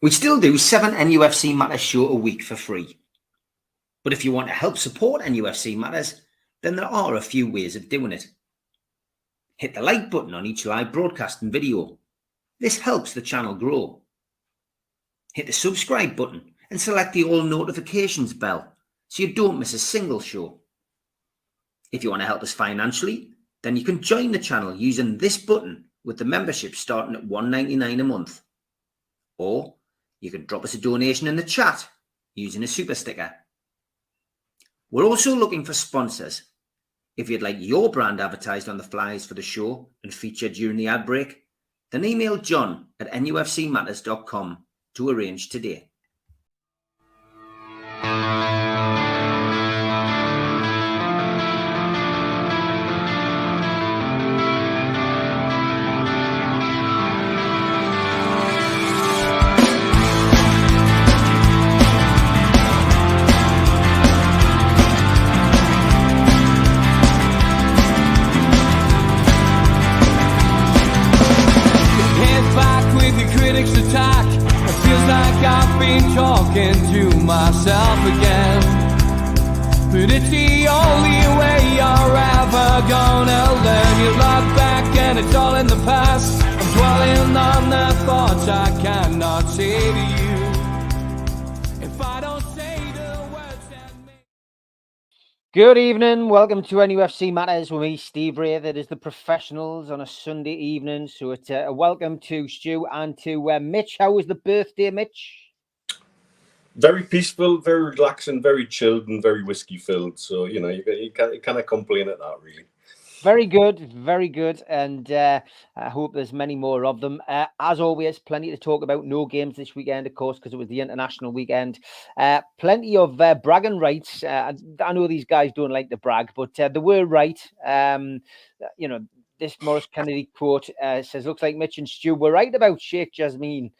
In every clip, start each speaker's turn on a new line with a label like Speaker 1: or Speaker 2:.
Speaker 1: We still do 7 NUFC Matters show a week for free. But if you want to help support NUFC Matters, then there are a few ways of doing it. Hit the like button on each live broadcast and video. This helps the channel grow. Hit the subscribe button and select the all notifications bell so you don't miss a single show. If you want to help us financially, then you can join the channel using this button with the membership starting at $1.99 a month. Or you can drop us a donation in the chat using a super sticker. We're also looking for sponsors. If you'd like your brand advertised on the flyers for the show and featured during the ad break, then email John at nufcmatters.com to arrange today.
Speaker 2: Talking to myself again, but it's the only way you're ever gonna learn. You look back and it's all in the past. I'm dwelling on the thoughts I cannot say to you if I don't say the words that make...
Speaker 3: Good evening, welcome to NUFC Matters with me, Steve Ray. That is the professionals on a Sunday evening. So it's a welcome to Stu and to Mitch. How was the birthday, Mitch?
Speaker 4: Very peaceful, very relaxing, very chilled, and very whiskey filled. So you can't complain at that, really.
Speaker 3: Very good, and I hope there's many more of them. As always, plenty to talk about. No games this weekend, of course, because it was the international weekend. Plenty of bragging rights. I know these guys don't like to brag, but they were right. This Maurice Kennedy quote says, "Looks like Mitch and Stu were right about Sheikh Jasmine."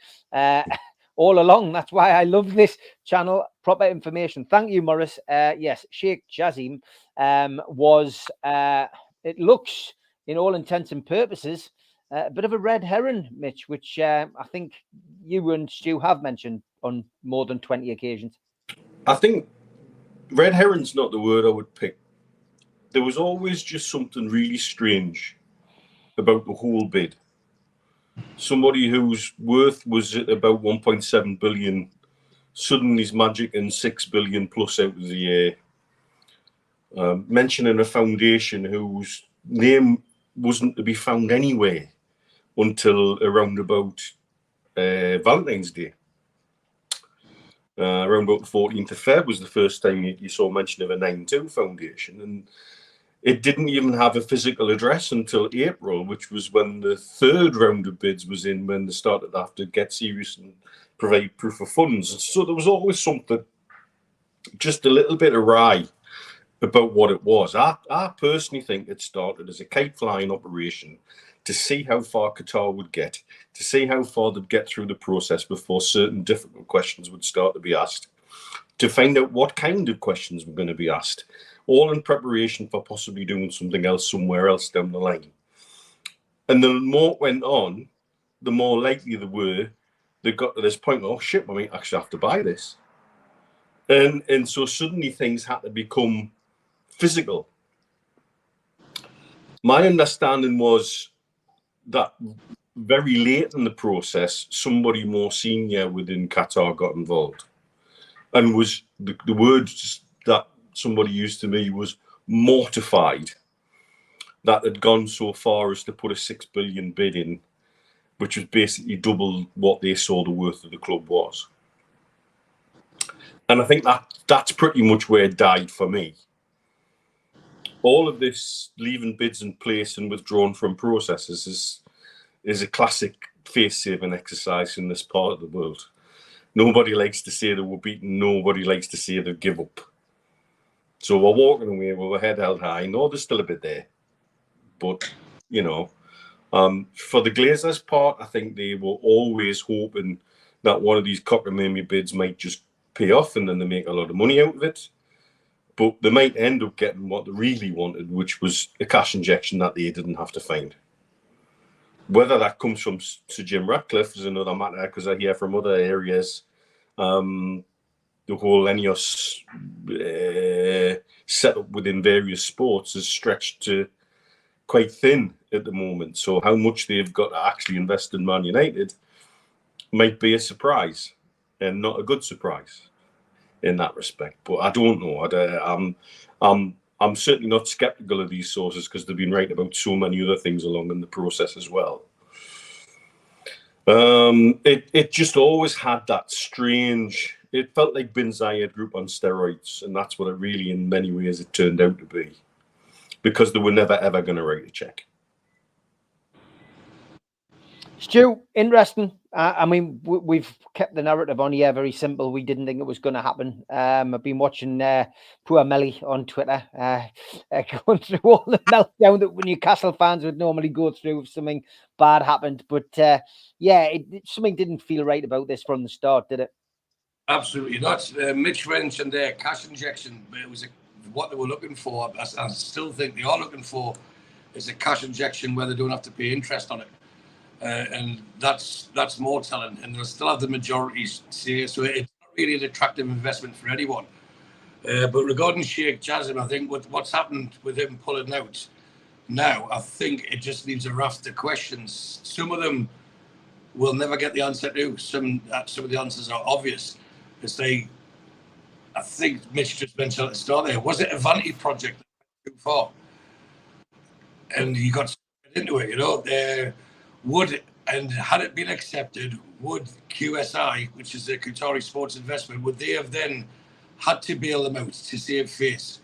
Speaker 3: All along. That's why I love this channel. Proper information. Thank you, Maurice. Yes, Sheikh Jasmine was, it looks, in all intents and purposes, a bit of a red herring, Mitch, which I think you and Stu have mentioned on more than 20 occasions.
Speaker 4: I think red herring's not the word I would pick. There was always just something really strange about the whole bid. Somebody whose worth was at about 1.7 billion suddenly is magic and 6 billion plus out of the air. Mentioning a foundation whose name wasn't to be found anywhere until around about Valentine's Day. Around about the 14th of Feb was the first time you saw mention of a 9-2 foundation. And it didn't even have a physical address until April, which was when the third round of bids was in, when they started to have to get serious and provide proof of funds. So there was always something just a little bit awry about what it was. I personally think it started as a kite flying operation to see how far Qatar would get, to see how far they'd get through the process before certain difficult questions would start to be asked, to find out what kind of questions were going to be asked, all in preparation for possibly doing something else somewhere else down the line. And the more it went on, the more likely they got to this point, oh shit, I might actually have to buy this. And so suddenly things had to become physical. My understanding was that very late in the process, somebody more senior within Qatar got involved. And was the words that somebody used to me was mortified that had gone so far as to put a 6 billion bid in, which was basically double what they saw the worth of the club was. And I think that's pretty much where it died for me. All of this leaving bids in place and withdrawn from processes is a classic face-saving exercise in this part of the world. Nobody likes to say they were beaten. Nobody likes to say they give up. So we're walking away with our head held high. No, there's still a bit there. But, for the Glazers' part, I think they were always hoping that one of these cockamamie bids might just pay off and then they make a lot of money out of it. But they might end up getting what they really wanted, which was a cash injection that they didn't have to find. Whether that comes from Sir Jim Ratcliffe is another matter, because I hear from other areas the whole NUFC setup within various sports is stretched to quite thin at the moment. So how much they've got to actually invest in Man United might be a surprise, and not a good surprise in that respect. But I don't know. I'm certainly not sceptical of these sources, because they've been right about so many other things along in the process as well. It just always had that strange. It felt like Bin Zayed Group on steroids, and that's what it really, in many ways, it turned out to be, because they were never ever going to write a check.
Speaker 3: Stu, interesting. I mean, we've kept the narrative on here very simple. We didn't think it was going to happen. I've been watching poor Melly on Twitter going through all the meltdown that Newcastle fans would normally go through if something bad happened. But yeah, something didn't feel right about this from the start, did it?
Speaker 5: Absolutely not. Mitch mentioned their cash injection, but it was what they were looking for. I still think they are looking for is a cash injection where they don't have to pay interest on it. And that's more telling, and they'll still have the majority say, so it's not really an attractive investment for anyone. But regarding Sheikh Jassim, I think what's happened with him pulling out now, I think it just leaves a raft of questions. Some of them we'll never get the answer to. Some of the answers are obvious. I think Mitch just mentioned at the start there, was it a vanity project too far? And you got into it, you know. And had it been accepted, would QSI, which is the Qatari Sports Investment, would they have then had to bail them out to save face?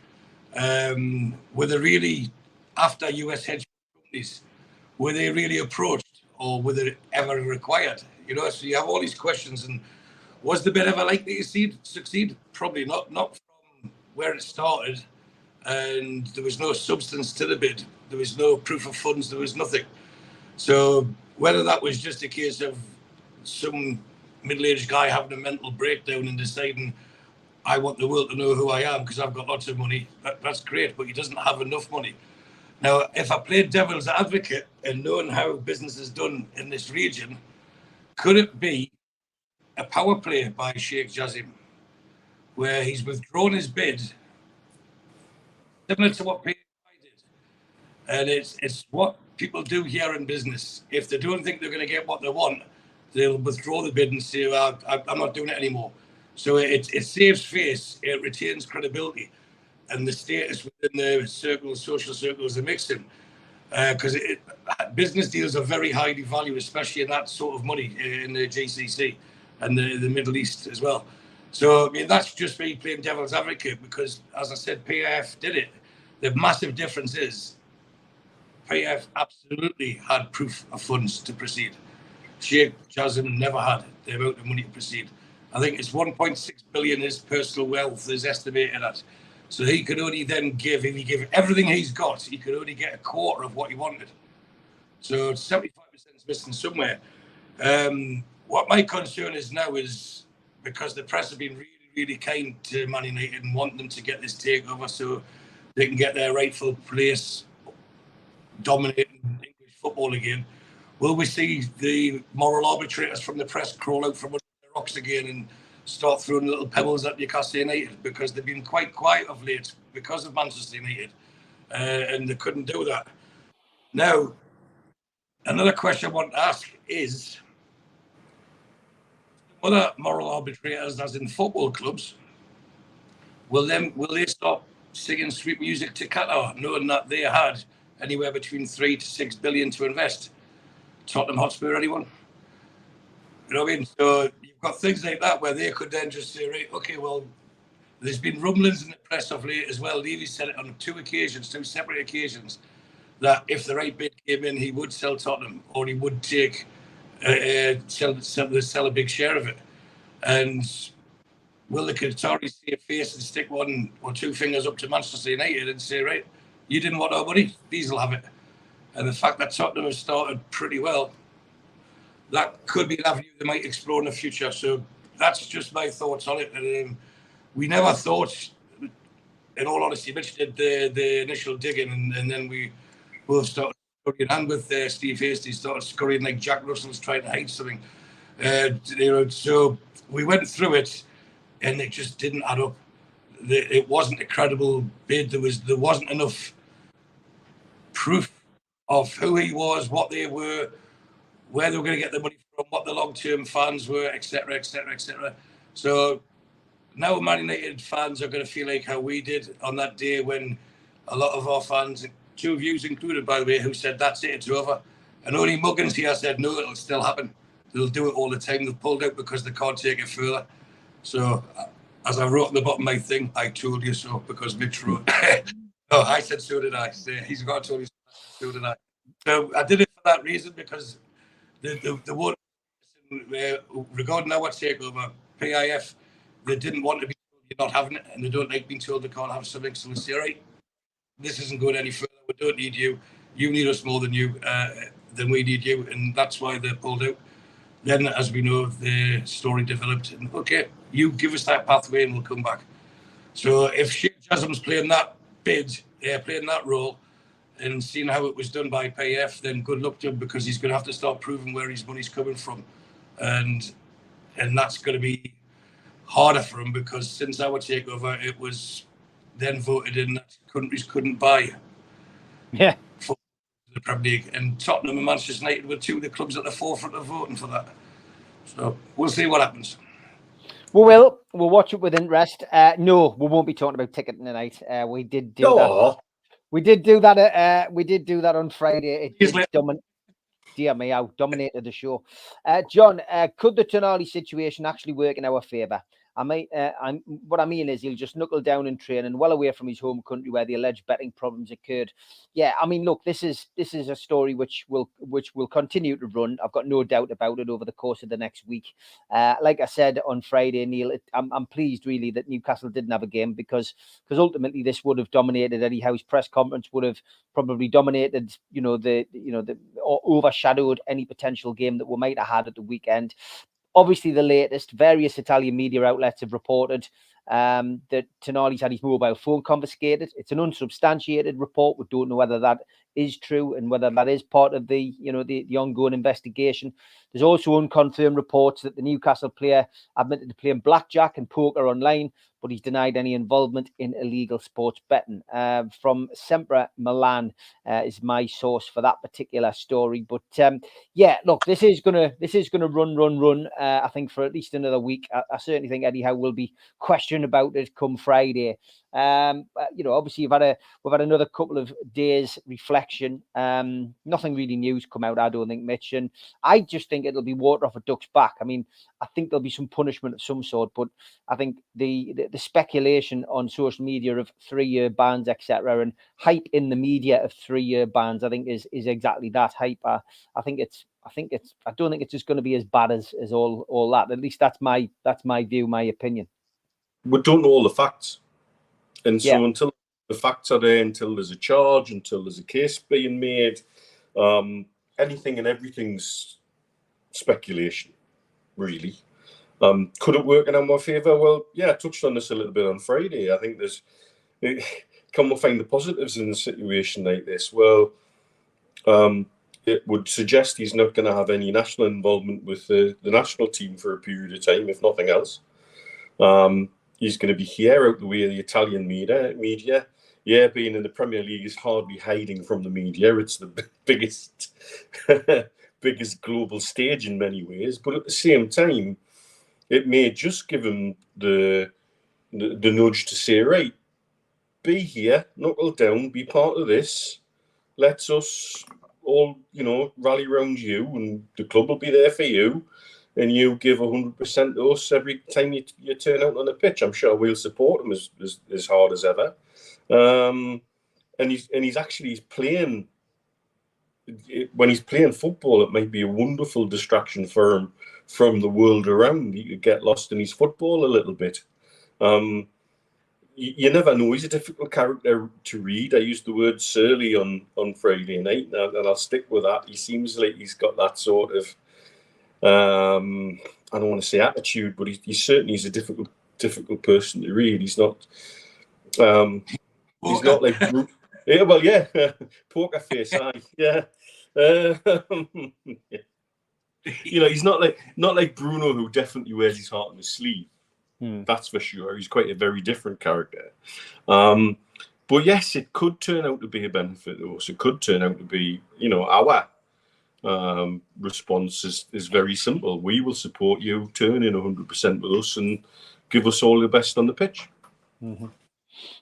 Speaker 5: Were they really, after US hedge companies, were they really approached, or were they ever required? You know, so you have all these questions. And was the bid ever likely to succeed? Probably not. Not from where it started, and there was no substance to the bid. There was no proof of funds. There was nothing. So whether that was just a case of some middle-aged guy having a mental breakdown and deciding, I want the world to know who I am because I've got lots of money, that's great, but he doesn't have enough money. Now, if I played devil's advocate and knowing how business is done in this region, could it be a power play by Sheikh Jassim where he's withdrawn his bid, similar to what PFI did? And it's what people do here in business. If they don't think they're going to get what they want, they'll withdraw the bid and say, well, I'm not doing it anymore. So it saves face, it retains credibility, and the status within the social circles are mixing. Because business deals are very highly valued, especially in that sort of money in the GCC and the Middle East as well. So, I mean, that's just me playing devil's advocate because, as I said, PIF did it. The massive difference is PIF absolutely had proof of funds to proceed. Sheikh Jassim never had the amount of money to proceed. I think it's 1.6 billion his personal wealth is estimated at. So he could only then give, if he gave everything he's got, he could only get a quarter of what he wanted. So 75% is missing somewhere. What my concern is now is because the press have been really, really kind to Man United and want them to get this takeover so they can get their rightful place dominating English football again. Will we see the moral arbitrators from the press crawl out from under the rocks again and start throwing little pebbles at Newcastle United? Because they've been quite quiet of late because of Manchester United, and they couldn't do that. Now, another question I want to ask is, other moral arbitrators, as in football clubs, will they stop singing sweet music to Qatar, knowing that they had anywhere between 3 to 6 billion to invest? Tottenham Hotspur, anyone? You know what I mean? So you've got things like that where they could then just say, right, okay, well, there's been rumblings in the press of late as well. Levy said it on two separate occasions, that if the right bid came in, he would sell Tottenham, or he would take sell a big share of it. And will the Qataris see a face and stick one or two fingers up to Manchester United and say, right, you didn't want our money, these will have it? And the fact that Tottenham has started pretty well, that could be an avenue they might explore in the future. So that's just my thoughts on it. And we never thought, in all honesty, Mitch did the initial digging, and then we both started and with Steve Hasty started scurrying like Jack Russell's trying to hide something. So we went through it, and it just didn't add up. It wasn't a credible bid. There wasn't enough proof of who he was, what they were, where they were going to get the money from, what the long-term fans were, etc., etc., etc. So now Man United fans are going to feel like how we did on that day when a lot of our fans, 2 of you included, by the way, who said, that's it, it's over. And only Muggins here said, no, it'll still happen. They'll do it all the time. They've pulled out because they can't take it further. So, as I wrote at the bottom of my thing, I told you so, because Mitch wrote. No, I said, so did I. He's got to tell you so did I. So, I did it for that reason, because the one, regarding our takeover, PIF, they didn't want to be told you're not having it, and they don't like being told they can't have something. So, they say, right, this isn't going any further. We don't need you. You need us more than we need you, and that's why they pulled out. Then, as we know, the story developed, and okay, you give us that pathway, and we'll come back. So, if Sheikh Jasm's playing that playing that role, and seeing how it was done by PAF, then good luck to him, because he's going to have to start proving where his money's coming from, and that's going to be harder for him, because since our takeover, it was then voted in that countries couldn't buy.
Speaker 3: Yeah.
Speaker 5: For the Premier League, and Tottenham and Manchester United were 2 of the clubs at the forefront of voting for that. So we'll see what happens.
Speaker 3: We'll watch it with interest. No, we won't be talking about ticketing tonight. We did do that. We did do that. We did do that on Friday. Dear me, I dominated the show. John, could the Tonali situation actually work in our favour? What I mean is he'll just knuckle down in training, well away from his home country where the alleged betting problems occurred. Yeah, I mean, look, this is a story which will continue to run. I've got no doubt about it over the course of the next week. Like I said on Friday, Neil, I'm pleased really that Newcastle didn't have a game, because ultimately this would have dominated Eddie Howe's press conference, would have probably dominated, or overshadowed any potential game that we might have had at the weekend. Obviously, the latest, various Italian media outlets have reported that Tonali's had his mobile phone confiscated. It's an unsubstantiated report. We don't know whether that is true and whether that is part of the ongoing investigation. There's also unconfirmed reports that the Newcastle player admitted to playing blackjack and poker online, but he's denied any involvement in illegal sports betting. From Sempre Milan is my source for that particular story. But yeah, look, this is gonna run. I think for at least another week. I certainly think Eddie Howe will be questioned about it come Friday. Obviously we've had another couple of days reflection. Nothing really new's come out, I don't think, Mitch, and I just think it'll be water off a duck's back. I mean, I think there'll be some punishment of some sort, but I think the speculation on social media of 3-year bans, etc., and hype in the media of 3-year bans, I think is exactly that hype. I don't think it's just going to be as bad as all that. At least that's my view, my opinion.
Speaker 4: We don't know all the facts. And so until the facts are there, until there's a charge, until there's a case being made, anything and everything's speculation, really. Could it work in our favour? Well, yeah, I touched on this a little bit on Friday. I think can we find the positives in a situation like this? Well, it would suggest he's not going to have any national involvement with the national team for a period of time, if nothing else. He's going to be here out the way of the Italian media. Yeah, being in the Premier League is hardly hiding from the media. It's the biggest global stage in many ways. But at the same time, it may just give him the nudge to say, right, be here, knuckle down, be part of this. Let's us all, rally around you, and the club will be there for you. And you give 100% to us every time you turn out on the pitch. I'm sure we'll support him as hard as ever. And he's actually playing. When he's playing football, it might be a wonderful distraction for him from the world around. He could get lost in his football a little bit. You never know. He's a difficult character to read. I used the word surly on Friday night, and I'll stick with that. He seems like he's got that sort of. I don't want to say attitude, but he's a difficult person to read. He's not like Yeah, well, yeah, poker face, aye, yeah. He's not like Bruno, who definitely wears his heart on his sleeve. That's for sure. He's quite a very different character. But yes, it could turn out to be a benefit to us. It could turn out to be, our response is very simple. We will support you, turn in 100% with us, and give us all the best on the pitch.
Speaker 3: Mm-hmm.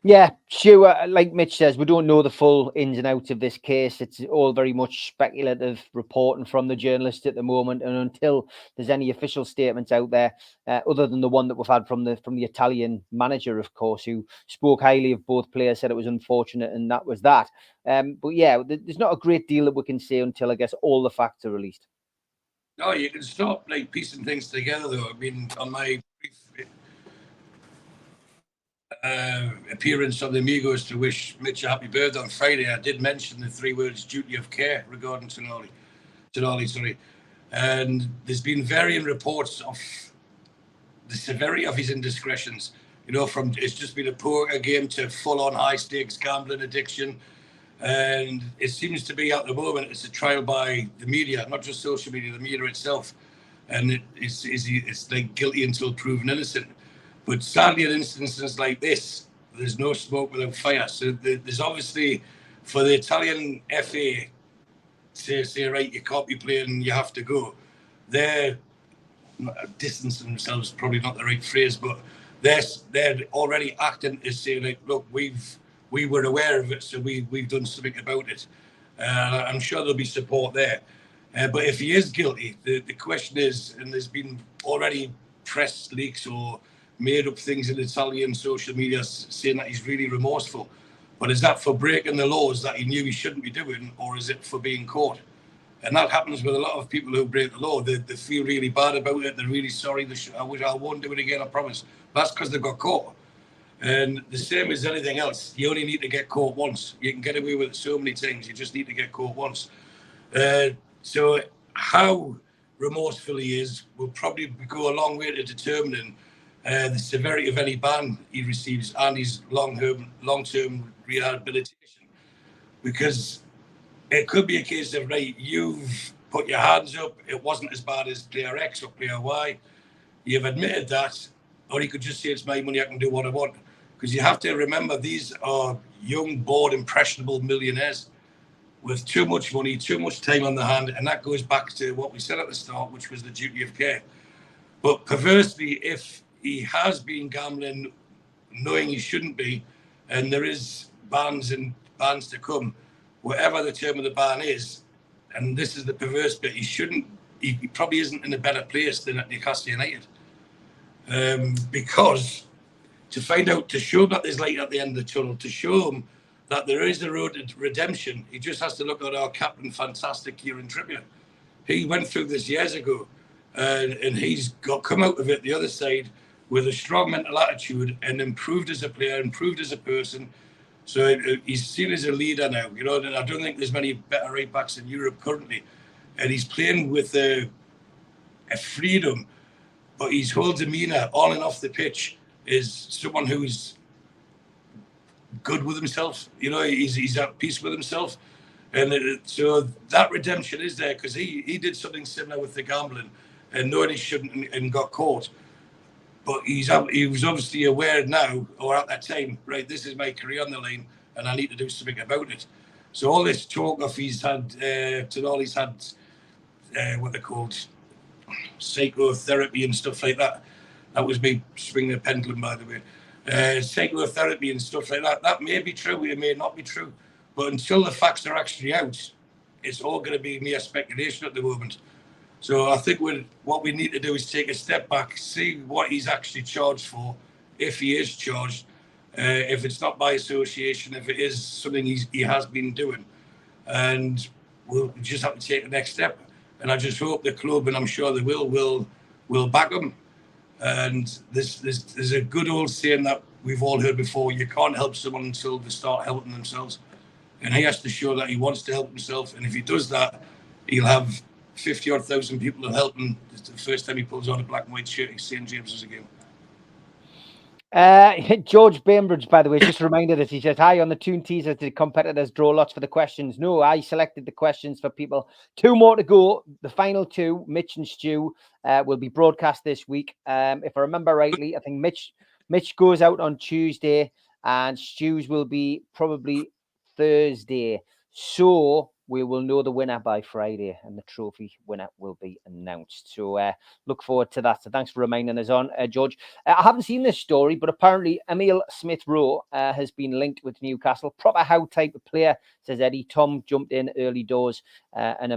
Speaker 3: Yeah, Stu, like Mitch says, we don't know the full ins and outs of this case. It's all very much speculative reporting from the journalists at the moment, and until there's any official statements out there, other than the one that we've had from the Italian manager, of course, who spoke highly of both players, said it was unfortunate, and that was that. But yeah, there's not a great deal that we can say until, I guess, all the facts are released.
Speaker 5: No, you can stop piecing things together, though. I mean, on my brief appearance on the Amigos to wish Mitch a happy birthday on Friday, I did mention the 3 words duty of care regarding Tonali, and there's been varying reports of the severity of his indiscretions. From it's just been a poker game to full-on high-stakes gambling addiction, and it seems to be at the moment it's a trial by the media, not just social media, the media itself, and it's like guilty until proven innocent. But sadly, in instances like this, there's no smoke without fire. So there's obviously, for the Italian FA to say, right, you can't be playing, you have to go, they're distancing themselves, probably not the right phrase, but they're already acting as saying, like, look, we were aware of it, so we've done something about it. I'm sure there'll be support there. But if he is guilty, the question is, and there's been already press leaks or made up things in Italian social media saying that he's really remorseful. But is that for breaking the laws that he knew he shouldn't be doing, or is it for being caught? And that happens with a lot of people who break the law. They feel really bad about it. They're really sorry. I won't do it again, I promise. That's because they got caught. And the same as anything else. You only need to get caught once. You can get away with it so many things. You just need to get caught once. So how remorseful he is will probably go a long way to determining the severity of any ban he receives and his long-term rehabilitation. Because it could be a case of, right, you've put your hands up, it wasn't as bad as player X or player Y, you've admitted that, or he could just say, it's my money, I can do what I want. Because you have to remember, these are young, bored, impressionable millionaires with too much money, too much time on their hand, and that goes back to what we said at the start, which was the duty of care. But perversely, if he has been gambling knowing he shouldn't be, and there is bans to come, whatever the term of the ban is, and this is the perverse bit, he probably isn't in a better place than at Newcastle United. Because to show him that there's light at the end of the tunnel, to show him that there is a road to redemption, he just has to look at our captain, fantastic Kieran Trippier. He went through this years ago, and he's come out of it the other side with a strong mental attitude and improved as a player, improved as a person. So he's seen as a leader now, and I don't think there's many better right backs in Europe currently. And he's playing with a freedom, but his whole demeanour on and off the pitch is someone who's good with himself. He's at peace with himself. And so that redemption is there, because he did something similar with the gambling and knowing he shouldn't and got caught. But he was obviously aware now, or at that time, right, this is my career on the line and I need to do something about it. So all this talk of he's had, Tonali's had, what they're called, psychotherapy and stuff like that. That was me swinging the pendulum, by the way. Psychotherapy and stuff like that. That may be true, it may not be true. But until the facts are actually out, it's all going to be mere speculation at the moment. So I think what we need to do is take a step back, see what he's actually charged for, if he is charged, if it's not by association, if it is something he has been doing. And we'll just have to take the next step. And I just hope the club, and I'm sure they will back him. And there's a good old saying that we've all heard before: you can't help someone until they start helping themselves. And he has to show that he wants to help himself. And if he does that, he'll have 50,000 people to help him the first time he pulls on a black and white shirt at St. James's again.
Speaker 3: George Bainbridge, by the way, just reminded us. He says, "Hi, on the Toon teaser, did competitors draw lots for the questions?" No, I selected the questions for people. 2 more to go. The final 2, Mitch and Stu, will be broadcast this week. If I remember rightly, I think Mitch goes out on Tuesday, and Stu's will be probably Thursday. So we will know the winner by Friday, and the trophy winner will be announced. So look forward to that. So thanks for reminding us on, George. I haven't seen this story, but apparently Emile Smith-Rowe has been linked with Newcastle. Proper Howe type of player, says Eddie. Tom jumped in early doors and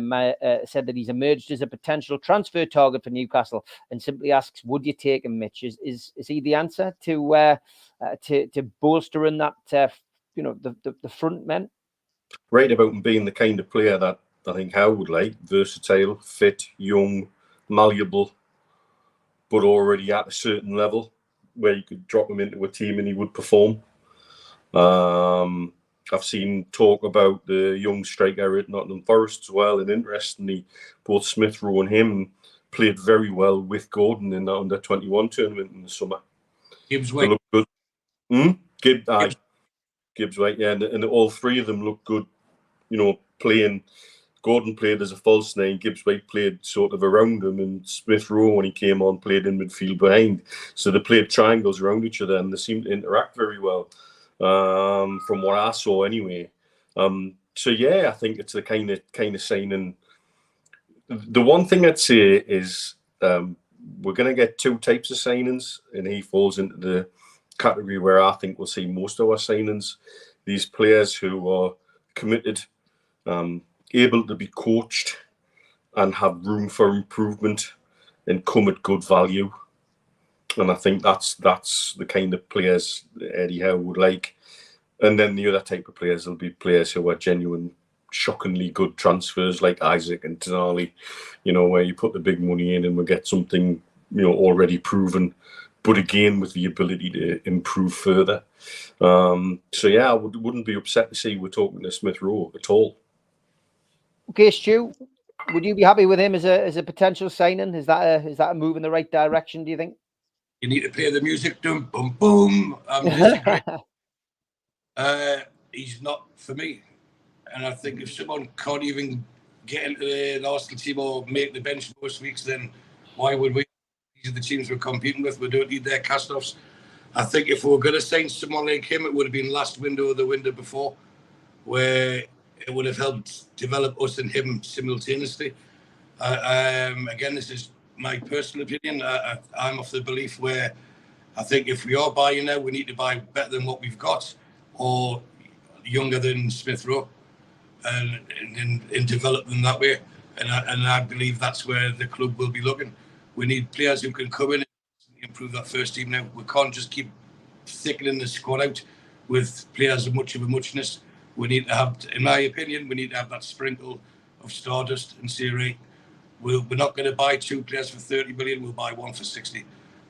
Speaker 3: said that he's emerged as a potential transfer target for Newcastle, and simply asks, would you take him, Mitch? Is he the answer to bolstering that, the front men?
Speaker 4: Right about him being the kind of player that I think Howe would like. Versatile, fit, young, malleable, but already at a certain level where you could drop him into a team and he would perform. I've seen talk about the young striker at Nottingham Forest as well, and interestingly, both Smith-Rowe and him played very well with Gordon in the under-21 tournament in the summer.
Speaker 5: Gibbs White.
Speaker 4: Good. Gibbs White, yeah, and all 3 of them look good, playing. Gordon played as a false 9, Gibbs White played sort of around him, and Smith-Rowe, when he came on, played in midfield behind. So they played triangles around each other, and they seemed to interact very well, from what I saw anyway. So yeah, I think it's the kind of signing. The one thing I'd say is we're going to get 2 types of signings, and he falls into the category where I think we'll see most of our signings. These players who are committed, able to be coached and have room for improvement and come at good value. And I think that's the kind of players Eddie Howe would like. And then the other type of players will be players who are genuine, shockingly good transfers like Isaac and Tonali, where you put the big money in and we get something, already proven, but again with the ability to improve further. So yeah, I wouldn't be upset to see we're talking to Smith-Rowe at all.
Speaker 3: Okay, Stu, would you be happy with him as a potential signing? Is that a move in the right direction, do you think?
Speaker 5: You need to play the music, boom, boom, boom. He's not for me. And I think if someone can't even get into the Arsenal team or make the bench most weeks, then why would we? These are the teams we're competing with. We don't need their cast-offs. I think if we were going to sign someone like him, it would have been last window or the window before, where it would have helped develop us and him simultaneously. Again, this is my personal opinion. I'm of the belief where I think if we are buying now, we need to buy better than what we've got, or younger than Smith-Rowe, and develop them that way. And I believe that's where the club will be looking. We need players who can come in and improve that first team now. We can't just keep thickening the squad out with players of much of a muchness. We need to have, in my opinion, that sprinkle of stardust and say, right, we're not going to buy 2 players for 30 million, we'll buy 1 for 60.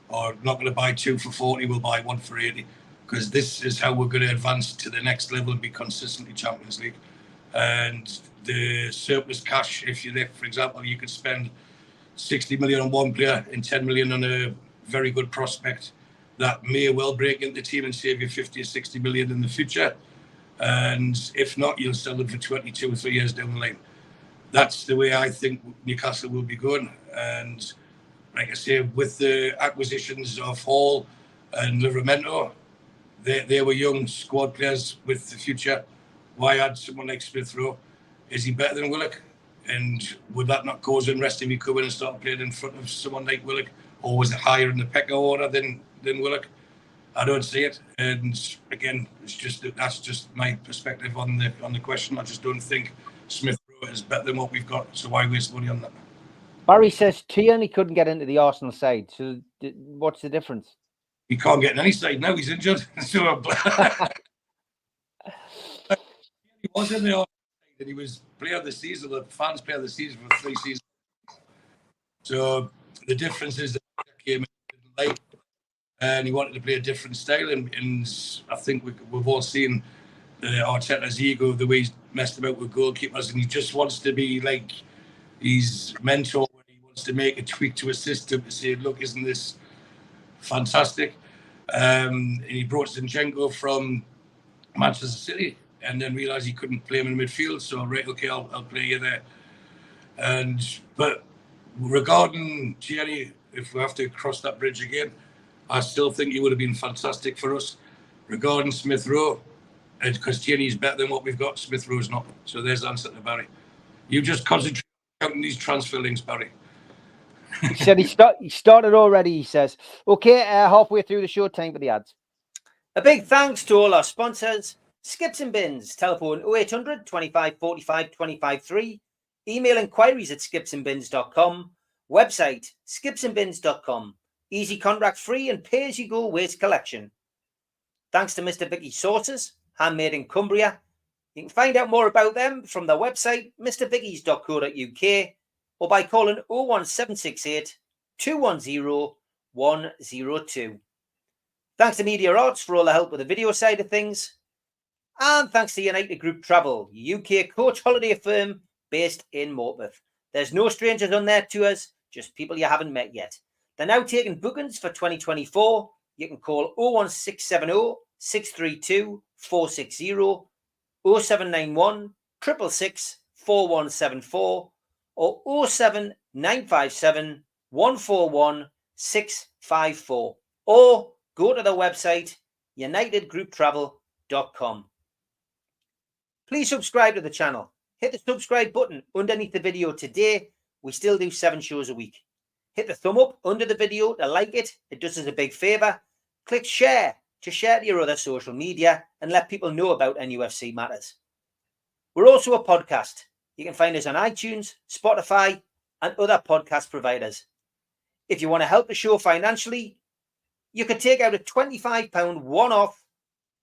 Speaker 5: Or not going to buy 2 for 40, we'll buy 1 for 80. Because this is how we're going to advance to the next level and be consistently Champions League. And the surplus cash, if you're there, for example, you could spend 60 million on one player and 10 million on a very good prospect that may well break into the team and save you 50 or 60 million in the future. And if not, you'll sell them for 22 or 3 years down the line. That's the way I think Newcastle will be going. And like I say, with the acquisitions of Hall and Livramento, they were young squad players with the future. Why add someone like Smith-Rowe? Is he better than Willock? And would that not cause unrest if he come in and start playing in front of someone like Willock? Or was it higher in the pecking order than Willock? I don't see it. And again, that's just my perspective on the question. I just don't think Smith-Rowe is better than what we've got. So why waste money on that?
Speaker 3: Barry says Tierney couldn't get into the Arsenal side. So what's the difference?
Speaker 5: He can't get in any side now. He's injured. So he was in the Arsenal side and he was player of the season, the fans player of the season for 3 seasons. So the difference is that he came in late and he wanted to play a different style. And I think we've all seen Arteta's ego, the way he's messed about with goalkeepers, and he just wants to be like his mentor. He wants to make a tweak to a system to say, look, isn't this fantastic? He brought Zinchenko from Manchester City and then realised he couldn't play him in midfield. So, right, okay, I'll play you there. But regarding Tierney, if we have to cross that bridge again, I still think he would have been fantastic for us. Regarding Smith Rowe, because Tierney's better than what we've got, Smith Rowe's not. So there's the answer to Barry. You just concentrate on these transfer links, Barry.
Speaker 3: He said he started already, he says. Okay, halfway through the show, time for the ads.
Speaker 1: A big thanks to all our sponsors. Skips and Bins, telephone 0800 25 45 25 3. Email inquiries at skipsandbins.com. Website skipsandbins.com. Easy contract free and pay-as-you-go waste collection. Thanks to Mr. Vicky Sauces, handmade in Cumbria. You can find out more about them from their website, mrvickies.co.uk, or by calling 01768 210 102. Thanks to Media Arts for all the help with the video side of things. And thanks to United Group Travel, UK coach holiday firm based in Morpeth. There's no strangers on their tours, just people you haven't met yet. They're now taking bookings for 2024. You can call 01670 632 460, 0791 666 4174, or 07957 141 654. Or go to the website unitedgrouptravel.com. Please subscribe to the channel. Hit the subscribe button underneath the video today. We still do 7 shows a week. Hit the thumb up under the video to like it. It does us a big favour. Click share to share to your other social media and let people know about NUFC matters. We're also a podcast. You can find us on iTunes, Spotify, and other podcast providers. If you want to help the show financially, you can take out a £25 one-off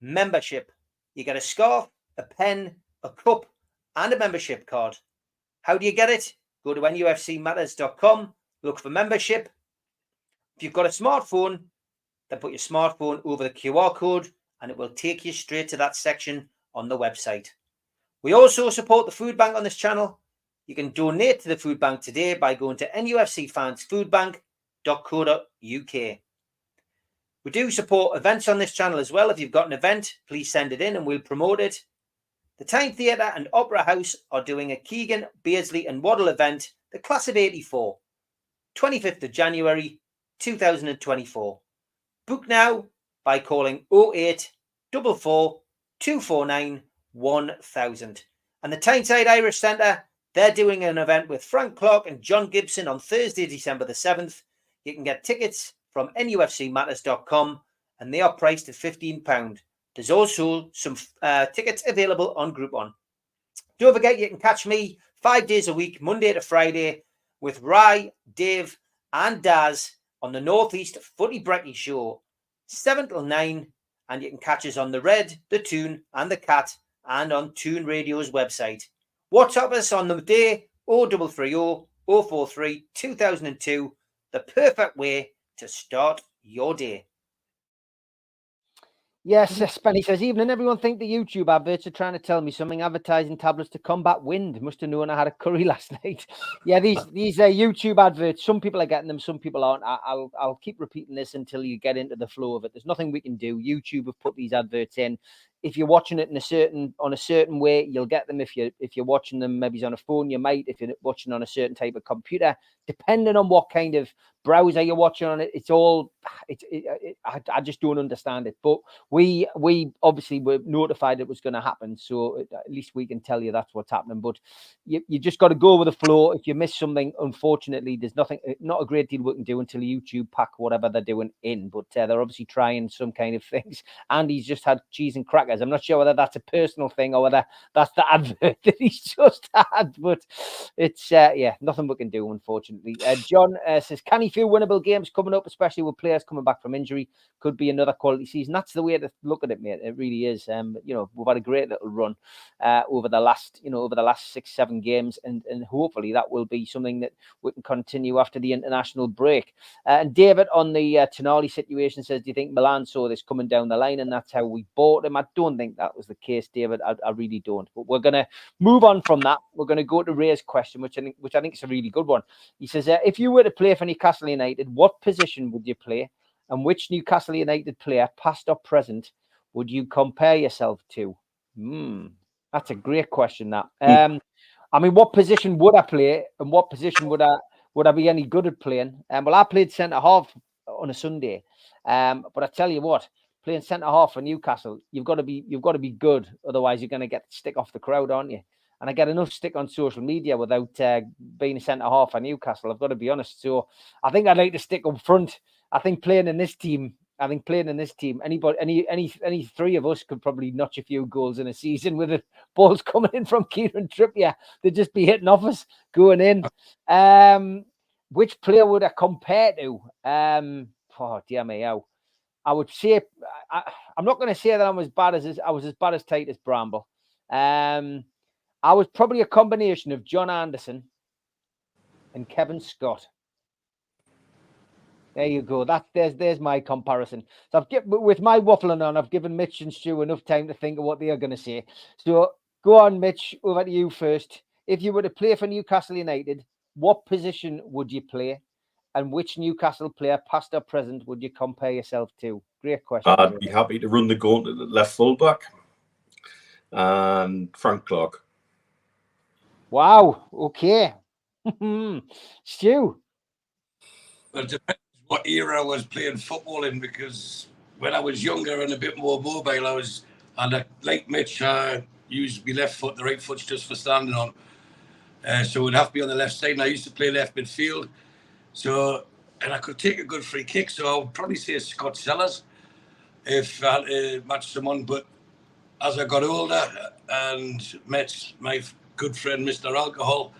Speaker 1: membership. You get a scarf, a pen, a cup, and a membership card. How do you get it? Go to nufcmatters.com, look for membership. If you've got a smartphone, then put your smartphone over the QR code and it will take you straight to that section on the website. We also support the food bank on this channel. You can donate to the food bank today by going to nufcfansfoodbank.co.uk. We do support events on this channel as well. If you've got an event, please send it in and we'll promote it. The Tyne Theatre and Opera House are doing a Keegan, Beardsley and Waddle event, the Class of 84, 25th of January 2024. Book now by calling 0844 249 1000. And the Tyneside Irish Centre, they're doing an event with Frank Clark and John Gibson on Thursday, December the 7th. You can get tickets from nufcmatters.com and they are priced at £15. There's also some tickets available on Groupon. Don't forget, you can catch me 5 days a week, Monday to Friday, with Rye, Dave, and Daz on the Northeast Footy Brekkie Show, 7 till 9. And you can catch us on the Red, the Toon, and the Cat, and on Toon Radio's website. WhatsApp us on the day 0330 043 2002, the perfect way to start your day.
Speaker 3: Yes, Spenny says, evening, everyone think the YouTube adverts are trying to tell me something, advertising tablets to combat wind. Must have known I had a curry last night. Yeah, these YouTube adverts, some people are getting them, some people aren't. I'll keep repeating this until you get into the flow of it. There's nothing we can do. YouTube have put these adverts in. If you're watching it on a certain way, you'll get them. If you're watching them maybe on a phone, you might. If you're watching on a certain type of computer, depending on what kind of browser you're watching on it, I just don't understand it. But we obviously were notified it was going to happen, so at least we can tell you that's what's happening. But you just got to go with the flow. If you miss something, unfortunately, there's not a great deal we can do until YouTube pack whatever they're doing in. But they're obviously trying some kind of things. Andy's just had cheese and crackers. I'm not sure whether that's a personal thing or whether that's the advert that he's just had. But it's nothing we can do, unfortunately. John says, can he feel winnable games coming up, especially with players coming back from injury? Could be another quality season. That's the way to look at it, mate. It really is. We've had a great little run over the last 6-7 games, and hopefully that will be something that we can continue after the international break. And David on the Tonali situation says, do you think Milan saw this coming down the line and that's how we bought him? I don't think that was the case, David. I really don't. But we're going to move on from that. We're going to go to Ray's question, which I think is a really good one. He says, if you were to play for Newcastle United, what position would you play? And which Newcastle United player, past or present, would you compare yourself to? That's a great question, that. I mean, what position would I play, and what position would I be any good at playing? Well, I played centre-half on a Sunday. But I tell you what, playing centre-half for Newcastle, you've got to be good. Otherwise, you're going to get stick off the crowd, aren't you? And I get enough stick on social media without being a centre-half for Newcastle, I've got to be honest. So I think I'd like to stick up front. I think playing in this team, any three of us could probably notch a few goals in a season with the balls coming in from Kieran Trippier. They'd just be hitting off us, going in. Which player would I compare to? Oh, dear me, how. I would say, I'm not going to say that I was as bad as Titus Bramble. I was probably a combination of John Anderson and Kevin Scott. There you go. There's my comparison. So with my waffling on, I've given Mitch and Stu enough time to think of what they are going to say. So go on, Mitch, over to you first. If you were to play for Newcastle United, what position would you play? And which Newcastle player, past or present, would you compare yourself to? Great question.
Speaker 4: I'd be happy to run the gauntlet at left fullback. And Frank Clark.
Speaker 3: Wow. Okay. Stu.
Speaker 5: Well, it depends what era I was playing football in, because when I was younger and a bit more mobile, like Mitch, used my left foot, the right foot's just for standing on. So it would have to be on the left side. And I used to play left midfield. So, and I could take a good free kick. So I would probably say Scott Sellers if I had to match someone. But as I got older and met my good friend, Mr. Alcohol,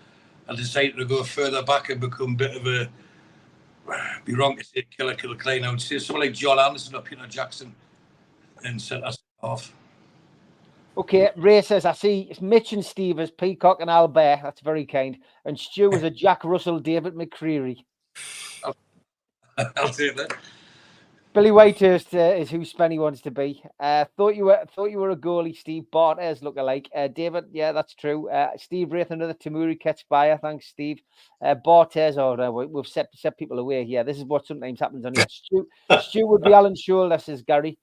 Speaker 5: I decided to go further back and become a bit of a, be wrong to say Killer Kilcline. I would say someone like John Anderson or Peter Jackson and set us off.
Speaker 3: Okay, Ray says, I see it's Mitch and Steve as Peacock and Albert. That's very kind. And Stu is a Jack Russell, David McCreary.
Speaker 5: I'll take that.
Speaker 3: Billy Whitehurst is who Spenny wants to be. Thought you were a goalie, Steve. Bartes look-alike. David, yeah, that's true. Steve Wraith, another Tamuri Ketspire. Thanks, Steve. Bartes, we've set people away here. This is what sometimes happens on here. Stu would be Alan Shoulder, says Gary.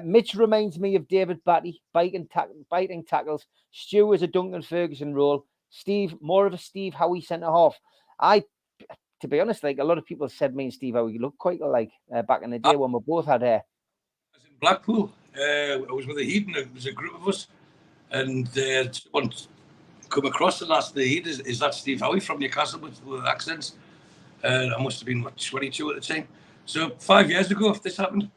Speaker 3: Mitch reminds me of David Batty, biting tackles. Stu is a Duncan Ferguson role. Steve, more of a Steve Howe centre-half. To be honest, like a lot of people said, me and Steve Howe, you look quite alike back in the day when we both had hair.
Speaker 5: I was in Blackpool. I was with the Heat, and it was a group of us. And someone come across and asked the Heat, is that Steve Howe from Newcastle with accents? I must have been 22 at the time. So 5 years ago, if this happened.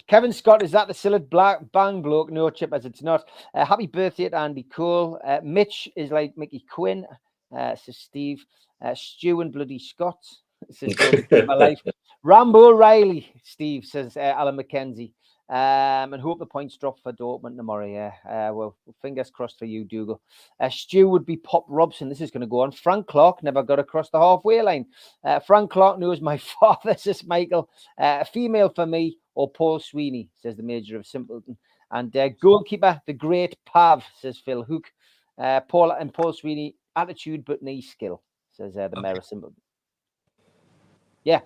Speaker 3: Kevin Scott, is that the Sillard Bang bloke? No, Chip, as it's not. Happy birthday to Andy Cole. Mitch is like Mickey Quinn, says Steve. Stu and bloody Scots, says my life. Rambo Riley, Steve, says Alan McKenzie. And hope the points drop for Dortmund tomorrow. Yeah, well, fingers crossed for you, Dougal. Stu would be Pop Robson. This is going to go on. Frank Clark never got across the halfway line. Frank Clark knows my father, says Michael. A female for me, or Paul Sweeney, says the Major of Simpleton. And goalkeeper, the great Pav, says Phil Hook. Paul Sweeney, attitude but knee skill, says the Mayor of Simpleton. Yeah.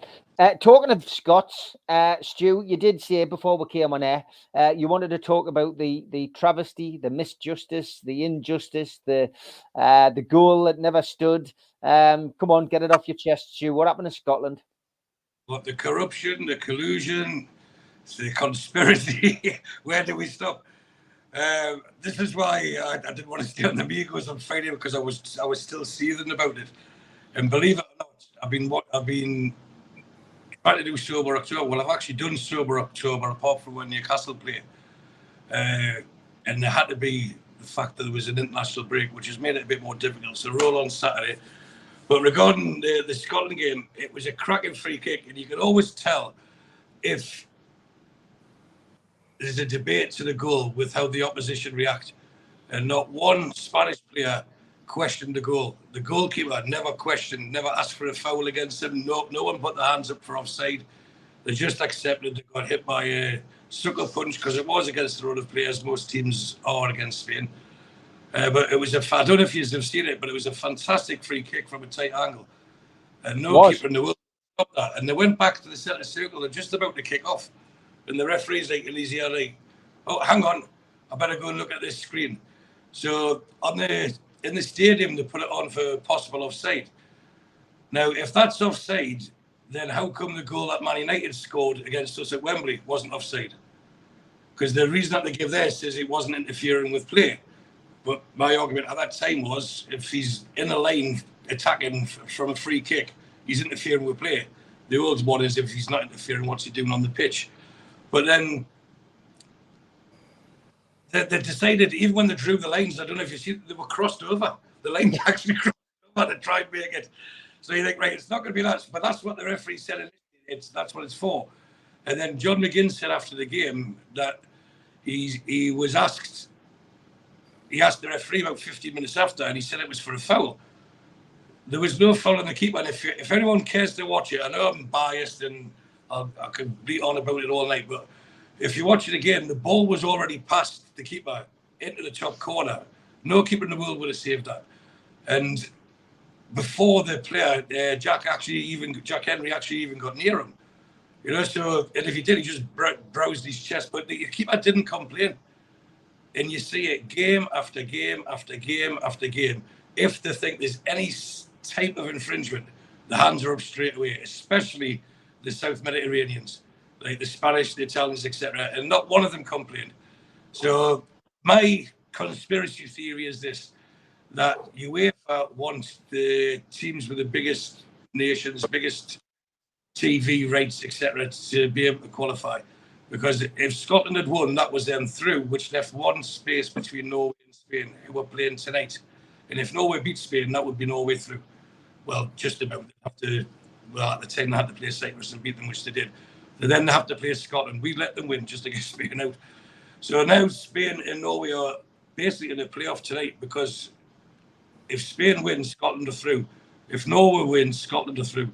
Speaker 3: Talking of Scots, Stu, you did say before we came on air, you wanted to talk about the travesty, the misjustice, the injustice, the goal that never stood. Come on, get it off your chest, Stu. What happened in Scotland?
Speaker 5: What, the corruption, the collusion, the conspiracy? Where do we stop? This is why I didn't want to stay on the Migos on Friday, because I was still seething about it. And believe it or not, I've been trying to do Sober October. Well, I've actually done Sober October, apart from when Newcastle played. And there had to be the fact that there was an international break, which has made it a bit more difficult. So roll on Saturday. But regarding the Scotland game, it was a cracking free kick, and you can always tell if there's a debate to the goal with how the opposition react. And not one Spanish player questioned the goal. The goalkeeper never questioned, never asked for a foul against him. No one put their hands up for offside. They just accepted they got hit by a sucker punch, because it was against the run of players. Most teams are against Spain. But it was I don't know if you've seen it, but it was a fantastic free kick from a tight angle. And no keeper in the world stopped that. And they went back to the centre circle. They're just about to kick off. And the referee's like, in his ear, like, oh, hang on, I better go and look at this screen. So in the stadium, they put it on for possible offside. Now, if that's offside, then how come the goal that Man United scored against us at Wembley wasn't offside? Because the reason that they give this is it wasn't interfering with play. But my argument at that time was, if he's in a lane attacking from a free kick, he's interfering with play. The old one is, if he's not interfering, what's he doing on the pitch? But then they decided, even when they drew the lines, I don't know if you see, they were crossed over. The lines actually crossed over to try and make it. So you think, right, it's not going to be that, but that's what the referee said. That's what it's for. And then John McGinn said after the game that he was asked. He asked the referee about 15 minutes after, and he said it was for a foul. There was no foul on the keeper. And if anyone cares to watch it, I know I'm biased and I could bleat on about it all night, but if you watch it again, the ball was already past the keeper into the top corner. No keeper in the world would have saved that. And before the player, Jack Henry actually even got near him. You know, so, and if he did, he just browsed his chest, but the keeper didn't complain. And you see it game after game after game after game. If they think there's any type of infringement, the hands are up straight away, especially the South Mediterraneans, like the Spanish, the Italians, etc. And not one of them complained. So my conspiracy theory is this, that UEFA wants the teams with the biggest nations, biggest TV rights, etc., to be able to qualify. Because if Scotland had won, that was them through, which left one space between Norway and Spain, who were playing tonight. And if Norway beat Spain, that would be Norway through. Well, just about. At the time, they had to play Cyprus and beat them, which they did. And then they have to play Scotland. We let them win just to get Spain out. So now Spain and Norway are basically in a playoff tonight, because if Spain wins, Scotland are through. If Norway wins, Scotland are through.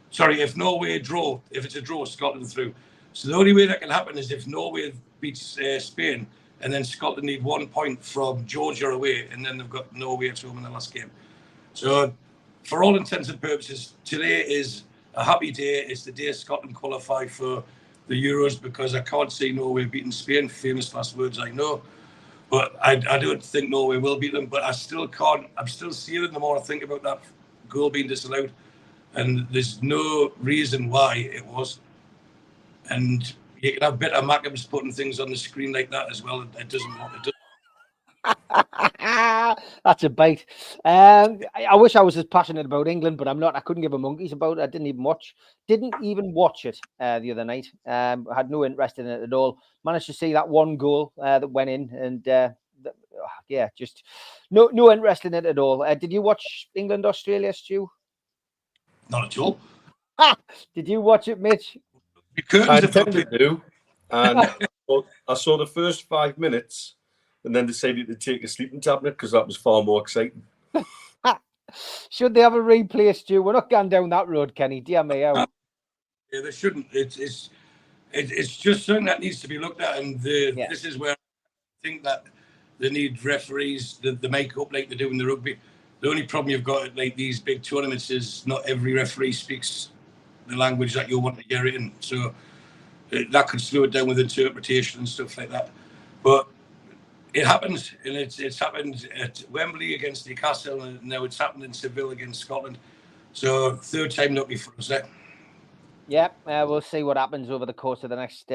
Speaker 5: Sorry, if Norway draw, if it's a draw, Scotland are through. So the only way that can happen is if Norway beats Spain, and then Scotland need 1 point from Georgia away, and then they've got Norway at home in the last game. So for all intents and purposes, today is a happy day. It's the day Scotland qualify for the Euros, because I can't see Norway beating Spain. Famous last words, I know. But I don't think Norway will beat them. But I still can't. I'm still seething the more I think about that goal being disallowed. And there's no reason why it was. And you can have bitter Mackems putting things on the screen like that as well. It doesn't matter.
Speaker 3: That's a bite. I wish I was as passionate about England, but I'm not. I couldn't give a monkeys about it. I didn't even watch it the other night. I had no interest in it at all. Managed to see that one goal that went in, and just no interest in it at all. Did you watch England Australia, Stu?
Speaker 5: Not at all.
Speaker 3: Did you watch it, Mitch?
Speaker 4: I intended to, and I saw the first 5 minutes, and then decided to take a sleeping tablet because that was far more exciting.
Speaker 3: Should they have a replay, Stu? We're not going down that road, Kenny. Dear me, how?
Speaker 5: Yeah, they shouldn't. It's just something that needs to be looked at, and this is where I think that they need referees that they make up like they do in the rugby. The only problem you've got at like these big tournaments is not every referee speaks the language that you want to hear it in. So that could slow it down with interpretation and stuff like that. But it happens, and it's happened at Wembley against Newcastle, and now it's happened in Seville against Scotland. So third time lucky for us there.
Speaker 3: Yeah, we'll see what happens over the course of the next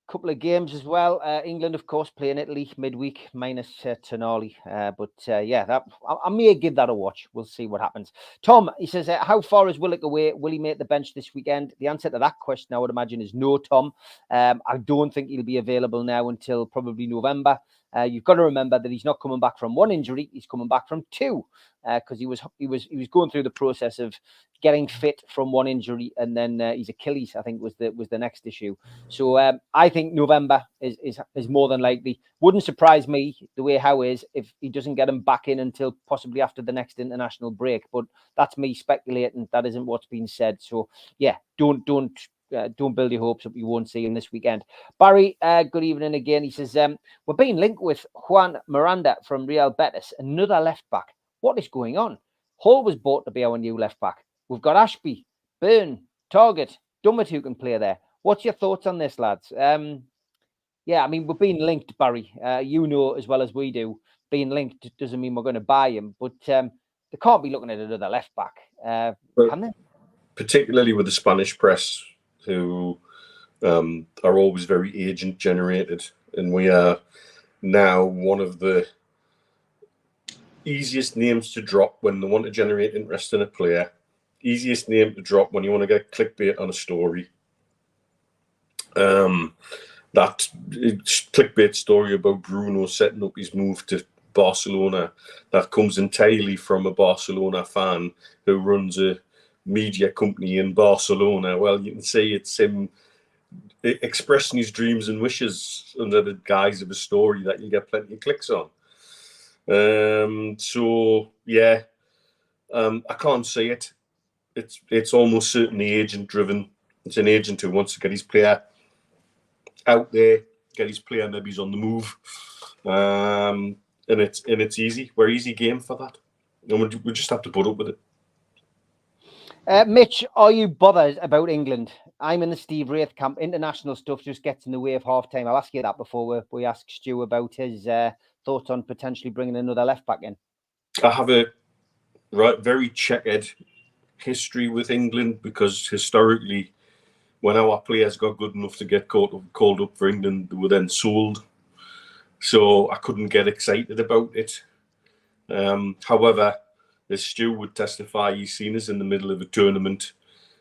Speaker 3: couple of games as well. England, of course, playing Italy midweek minus Tonali. I may give that a watch. We'll see what happens. Tom, he says, how far is Willock away? Will he make the bench this weekend? The answer to that question, I would imagine, is no, Tom. I don't think he'll be available now until probably November. You've got to remember that he's not coming back from one injury; he's coming back from two, because he was going through the process of getting fit from one injury, and then his Achilles, I think, was the next issue. So I think November is more than likely. Wouldn't surprise me the way Howe is if he doesn't get him back in until possibly after the next international break. But that's me speculating. That isn't what's been said. So yeah, don't build your hopes up. You won't see him this weekend. Barry, good evening again. He says, we're being linked with Juan Miranda from Real Betis, another left back. What is going on? Howe was bought to be our new left back. We've got Ashby, Burn, Target, Dummett who can play there. What's your thoughts on this, lads? Yeah, I mean, we're being linked, Barry. You know as well as we do, being linked doesn't mean we're going to buy him, but they can't be looking at another left back, can they?
Speaker 4: Particularly with the Spanish press, who are always very agent generated, and we are now one of the easiest names to drop when they want to generate interest in a player. Easiest name to drop when you want to get clickbait on a story. That clickbait story about Bruno setting up his move to Barcelona, that comes entirely from a Barcelona fan who runs a media company in Barcelona. Well, you can see it's him expressing his dreams and wishes under the guise of a story that you get plenty of clicks on. So yeah, I can't see it. It's almost certainly agent driven. It's an agent who wants to get his player out there, get his player maybe he's on the move, and it's easy. We're easy game for that, and we just have to put up with it.
Speaker 3: Mitch, are you bothered about England? I'm in the Steve Wraith camp. International stuff just gets in the way of half time. I'll ask you that before we ask Stu about his thoughts on potentially bringing another left back in.
Speaker 4: I have a very checkered history with England, because historically, when our players got good enough to get called up for England, they were then sold. So I couldn't get excited about it. However, as Stu would testify, he's seen us in the middle of a tournament,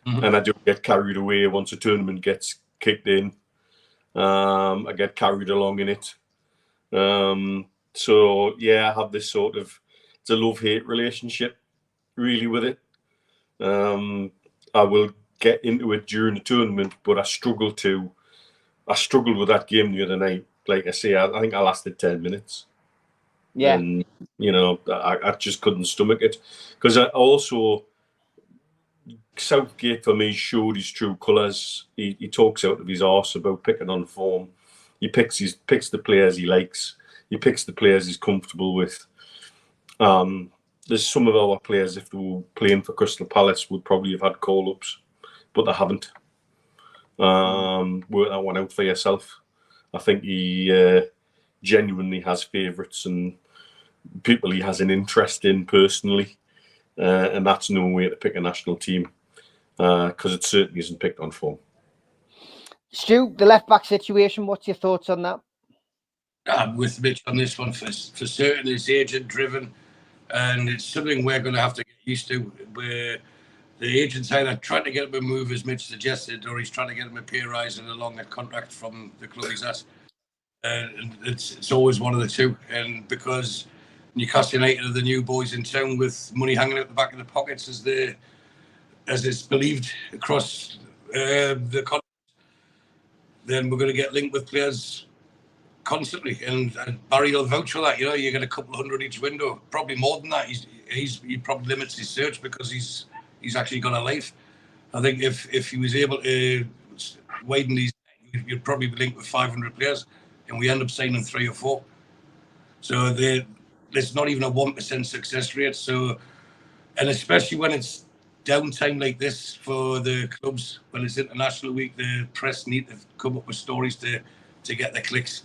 Speaker 4: and I do get carried away once a tournament gets kicked in. I get carried along in it. So yeah, I have this sort of, it's a love-hate relationship really with it. I will get into it during the tournament, but I struggled with that game the other night. Like I say, I think I lasted 10 minutes.
Speaker 3: Yeah.
Speaker 4: And, you know, I just couldn't stomach it. Because I also, Southgate for me showed his true colours. He talks out of his arse about picking on form. He picks the players he likes. He picks the players he's comfortable with. There's some of our players, if they were playing for Crystal Palace, would probably have had call-ups, but they haven't. Work that one out for yourself. I think he genuinely has favourites and people he has an interest in personally, and that's no way to pick a national team, because it certainly isn't picked on form.
Speaker 3: Stu, the left back situation, what's your thoughts on that?
Speaker 5: I'm with Mitch on this one. For certain, it's agent driven, and it's something we're going to have to get used to, where the agent's either trying to get him a move, as Mitch suggested, or he's trying to get him a pay rise and a longer contract from the club he's at. And it's always one of the two. And because Newcastle United are the new boys in town with money hanging out the back of the pockets, as is believed across the continent, then we're going to get linked with players constantly. And Barry will vouch for that. You know, you get a couple of hundred each window, probably more than that. He probably limits his search because he's actually got a life. I think if he was able to widen these, you'd probably be linked with 500 players, and we end up signing 3 or 4. So there's not even a 1% success rate. So, and especially when it's downtime like this for the clubs, when it's international week, the press need to come up with stories to get the clicks.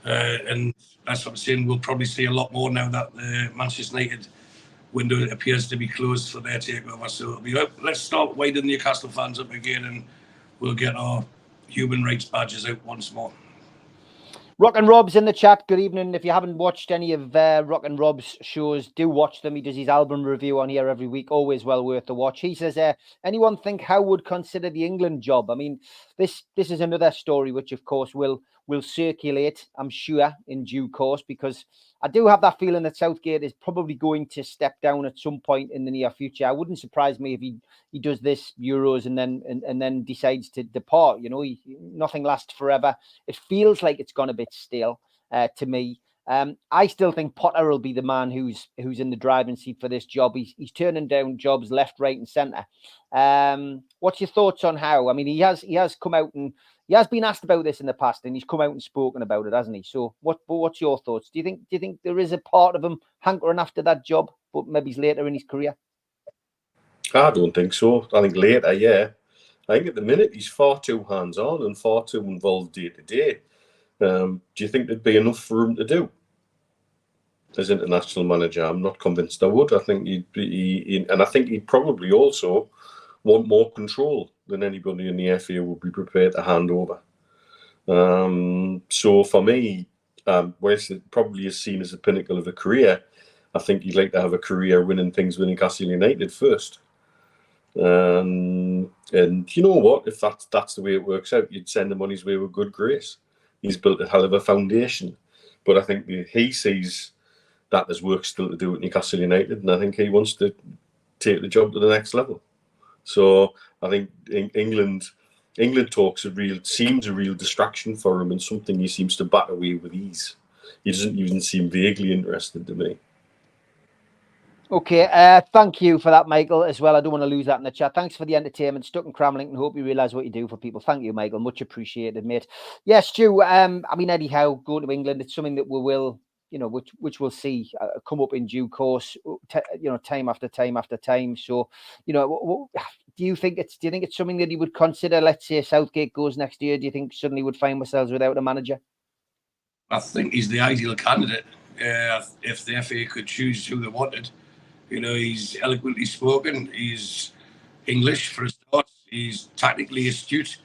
Speaker 5: And that's what I'm saying. We'll probably see a lot more now that the Manchester United window appears to be closed for their takeover. So it'll be, let's start winding Newcastle fans up again, and we'll get our human rights badges out once more.
Speaker 3: Rock and Rob's in the chat. Good evening. If you haven't watched any of Rock and Rob's shows, do watch them. He does his album review on here every week. Always well worth the watch. He says, anyone think Howe would consider the England job? I mean, this is another story which, of course, will circulate, I'm sure, in due course, because I do have that feeling that Southgate is probably going to step down at some point in the near future. I wouldn't surprise me if he does this Euros and then decides to depart. You know, nothing lasts forever. It feels like it's gone a bit stale to me. I still think Potter will be the man who's in the driving seat for this job. He's turning down jobs left, right, and centre. What's your thoughts on Howe? I mean, he has come out and he has been asked about this in the past, and he's come out and spoken about it, hasn't he? So, what's your thoughts? Do you think there is a part of him hankering after that job, but maybe he's later in his career?
Speaker 4: I don't think so. I think later, yeah. I think at the minute he's far too hands-on and far too involved day to day. Do you think there'd be enough for him to do as international manager? I'm not convinced I would. I think and I think he'd probably also want more control than anybody in the FA would be prepared to hand over. So for me, whilst it probably is seen as the pinnacle of a career, I think he'd like to have a career winning things with Newcastle United first. And you know what? If that's the way it works out, you'd send him on his way with good grace. He's built a hell of a foundation. But I think he sees that there's work still to do at Newcastle United, and I think he wants to take the job to the next level. So I think England talks seems a real distraction for him and something he seems to bat away with ease. He doesn't even seem vaguely interested to me.
Speaker 3: Okay, thank you for that, Michael, as well. I don't want to lose that in the chat. Thanks for the entertainment, Stuck and Cramlington. Hope you realise what you do for people. Thank you, Michael. Much appreciated, mate. Yes, Stu, I mean, Eddie Howe going to England, it's something that we will, you know, which we'll see come up in due course, you know, time after time after time. So, you know, do you think it's something that he would consider? Let's say Southgate goes next year. Do you think suddenly we'd find ourselves without a manager?
Speaker 5: I think he's the ideal candidate. If the FA could choose who they wanted. You know, he's eloquently spoken. He's English for a start. He's tactically astute.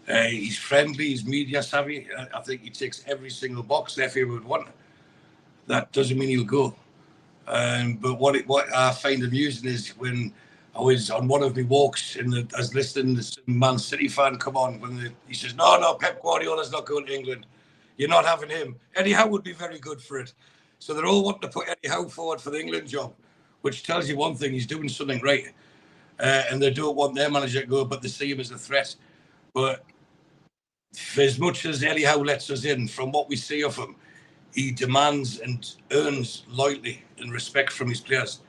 Speaker 5: He's friendly. He's media savvy. I think he ticks every single box the FA would want. That doesn't mean he'll go. But what I find amusing is when I was on one of my walks I was listening to some Man City fan come on when he says, "No, Pep Guardiola's not going to England. You're not having him. Eddie Howe would be very good for it." So they're all wanting to put Eddie Howe forward for the England job, which tells you one thing: he's doing something right, and they don't want their manager to go, but they see him as a threat. But for as much as Eddie Howe lets us in, from what we see of him, he demands and earns loyalty and respect from his players.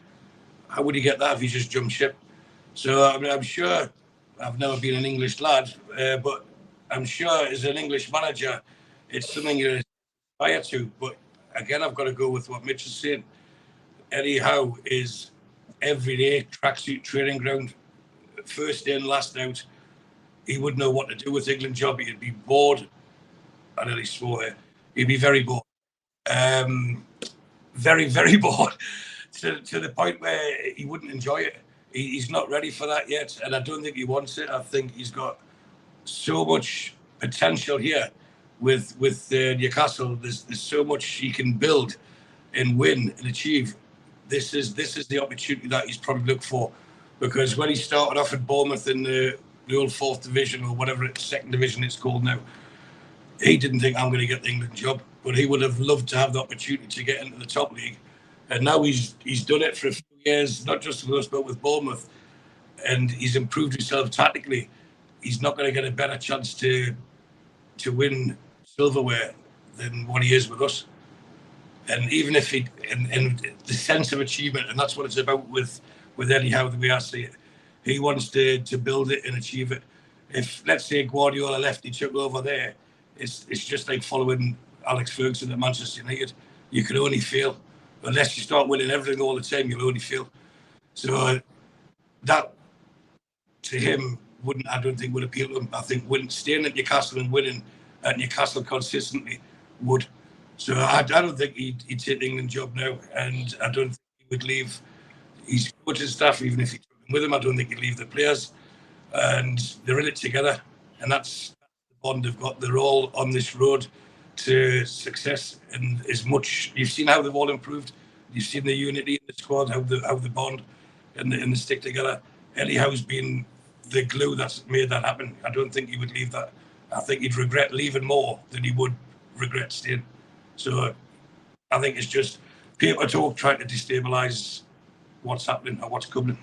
Speaker 5: How would he get that if he just jumped ship? So I mean, I'm sure, I've never been an English lad, but I'm sure as an English manager, it's something you aspire to. But again, I've got to go with what Mitch is saying. Eddie Howe is everyday tracksuit training ground, first in, last out. He wouldn't know what to do with the England job. He'd be bored. I nearly swore here. He'd be very bored. Very, very bored to the point where he wouldn't enjoy it. He's not ready for that yet, and I don't think he wants it. I think he's got so much potential here with Newcastle. There's so much he can build and win and achieve. This is the opportunity that he's probably looked for, because when he started off at Bournemouth in the old fourth division or whatever second division it's called now, he didn't think I'm going to get the England job, but he would have loved to have the opportunity to get into the top league. And now he's done it for a few years, not just with us, but with Bournemouth. And he's improved himself tactically. He's not going to get a better chance to win silverware than what he is with us. And even if and the sense of achievement, and that's what it's about with Eddie Howe, the way I see it. He wants to build it and achieve it. If, let's say, Guardiola left, he took over there, it's just like following Alex Ferguson at Manchester United. You can only fail. Unless you start winning everything all the time, you'll only fail. So that, to him, I don't think would appeal to him. I think staying at Newcastle and winning at Newcastle consistently would. So I don't think he'd take the England job now, and I don't think he would leave his coaching staff, even if he took them with him. I don't think he'd leave the players, and they're in it together, and that's the bond they've got. They're all on this road to success, and as much you've seen how they've all improved. You've seen the unity in the squad, how the bond and the stick together. Eddie Howe's been the glue that's made that happen. I don't think he would leave that. I think he'd regret leaving more than he would regret staying. So I think it's just paper talk trying to destabilise what's happening or what's coming.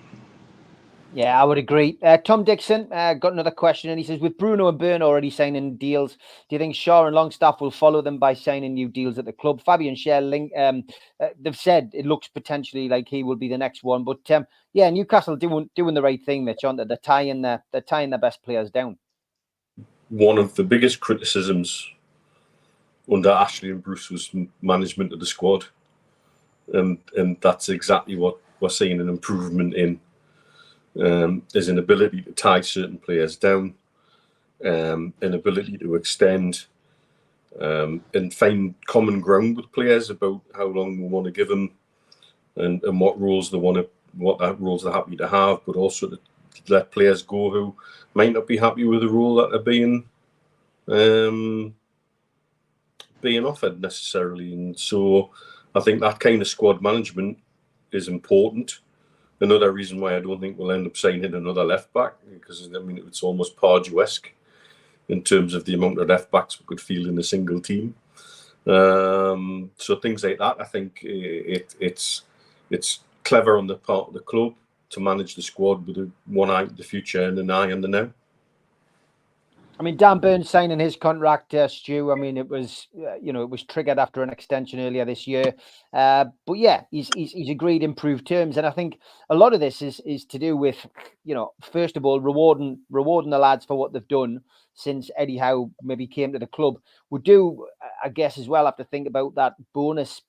Speaker 3: Yeah, I would agree. Tom Dixon got another question, and he says, with Bruno and Byrne already signing deals, do you think Shaw and Longstaff will follow them by signing new deals at the club? Fabian Scher, they've said it looks potentially like he will be the next one. But yeah, Newcastle doing the right thing, Mitch, aren't they? They're tying their best players down.
Speaker 4: One of the biggest criticisms under Ashley and Bruce was management of the squad. And that's exactly what we're seeing, an improvement in. There's an ability to tie certain players down, an ability to extend and find common ground with players about how long we want to give them and what roles they want to, what roles they're happy to have, but also to let players go who might not be happy with the role that they're being offered necessarily. And so I think that kind of squad management is important. Another reason why I don't think we'll end up signing another left back, because I mean it's almost Pardew-esque in terms of the amount of left backs we could field in a single team. So things like that, I think it's clever on the part of the club to manage the squad with one eye to the future and an eye on the now.
Speaker 3: I mean, Dan Burns signing his contract, Stu. I mean, it was, it was triggered after an extension earlier this year. But yeah, he's agreed improved terms, and I think a lot of this is to do with, first of all, rewarding the lads for what they've done since Eddie Howe maybe came to the club. We do, I guess, as well have to think about that bonus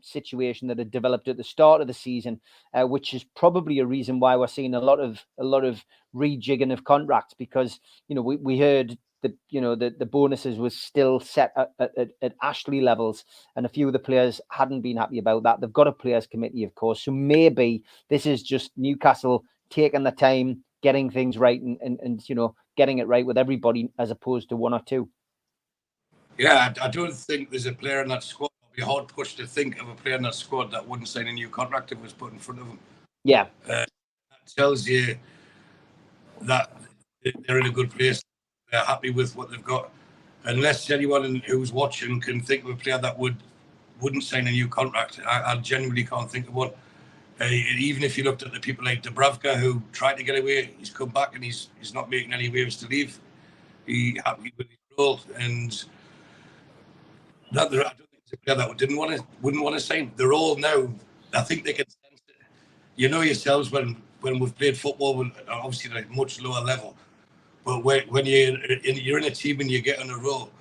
Speaker 3: situation that had developed at the start of the season, which is probably a reason why we're seeing a lot of rejigging of contracts, because we heard that the bonuses was still set at Ashley levels, and a few of the players hadn't been happy about that. They've got a players committee, of course, so maybe this is just Newcastle taking the time, getting things right, and getting it right with everybody as opposed to one or two.
Speaker 5: Yeah, I don't think there's a player in that squad. I'd be hard pushed to think of a player in that squad that wouldn't sign a new contract if it was put in front of him.
Speaker 3: Yeah,
Speaker 5: that tells you that they're in a good place. They're happy with what they've got. Unless anyone who's watching can think of a player that wouldn't sign a new contract, I genuinely can't think of one. Even if you looked at the people like Dubravka, who tried to get away, he's come back and he's not making any waves to leave. He's happy with his role, and I don't think there's a player that wouldn't want to sign. They're all now. I think they can sense it. You know yourselves when we've played football, obviously at a much lower level, but when you're in a team and you get on a roll,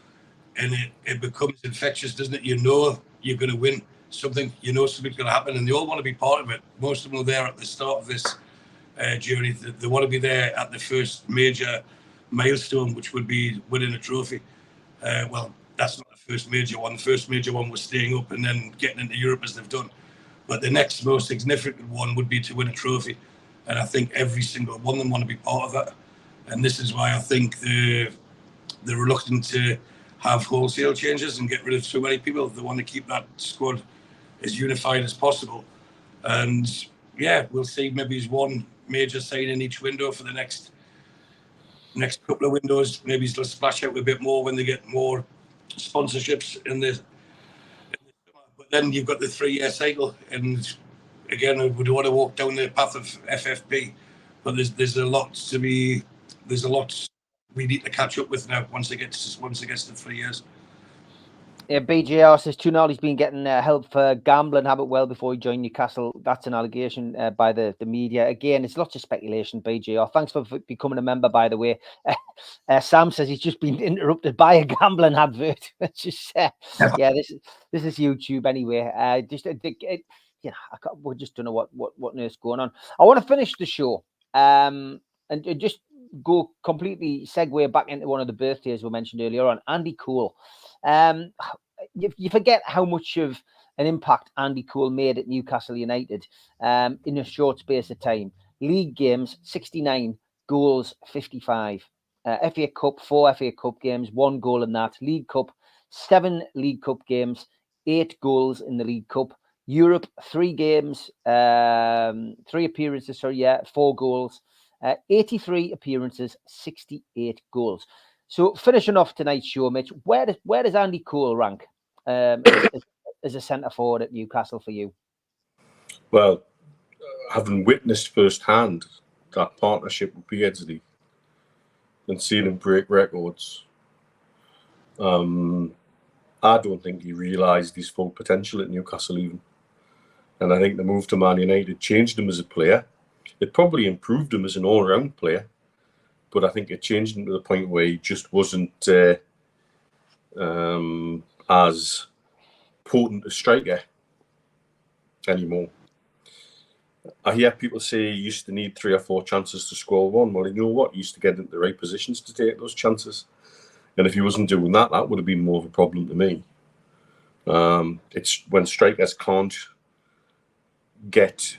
Speaker 5: and it becomes infectious, doesn't it? You know you're going to win something. You know something's going to happen, and they all want to be part of it. Most of them are there at the start of this journey. They want to be there at the first major milestone, which would be winning a trophy. Well, that's not the first major one. The first major one was staying up and then getting into Europe as they've done. But the next most significant one would be to win a trophy. And I think every single one of them want to be part of that. And this is why I think they're reluctant to have wholesale changes and get rid of so many people. They want to keep that squad as unified as possible. And yeah, we'll see maybe there's one major sign in each window for the next couple of windows. Maybe they'll splash out a bit more when they get more sponsorships in the summer. But then you've got the 3-year cycle, and again, we don't want to walk down the path of FFP, but there's a lot we need to catch up with now once it gets to 3 years.
Speaker 3: Yeah, BJR says Tonali's been getting help for gambling habit well before he joined Newcastle. That's an allegation by the media. Again, it's lots of speculation, BJR. Thanks for becoming a member, by the way. Sam says he's just been interrupted by a gambling advert. It's just, yeah, this is YouTube anyway. We just don't know what on earth's going on. I want to finish the show and just go completely segue back into one of the birthdays we mentioned earlier on, Andy Cole. You forget how much of an impact Andy Cole made at Newcastle United in a short space of time. League games, 69, goals, 55. FA Cup, 4 FA Cup games, 1 goal in that. League Cup, 7 League Cup games, 8 goals in the League Cup. Europe, 3 games, 3 appearances, 4 goals. 83 appearances, 68 goals. So finishing off tonight's show, Mitch, where does Andy Cole rank as a centre forward at Newcastle for you?
Speaker 4: Well, having witnessed firsthand that partnership with Beardsley and seeing him break records, I don't think he realised his full potential at Newcastle even. And I think the move to Man United changed him as a player. It probably improved him as an all-round player, but I think it changed him to the point where he just wasn't as potent a striker anymore. I hear people say he used to need 3 or 4 chances to score one. Well, you know what? He used to get into the right positions to take those chances. And if he wasn't doing that, that would have been more of a problem to me. It's when strikers can't get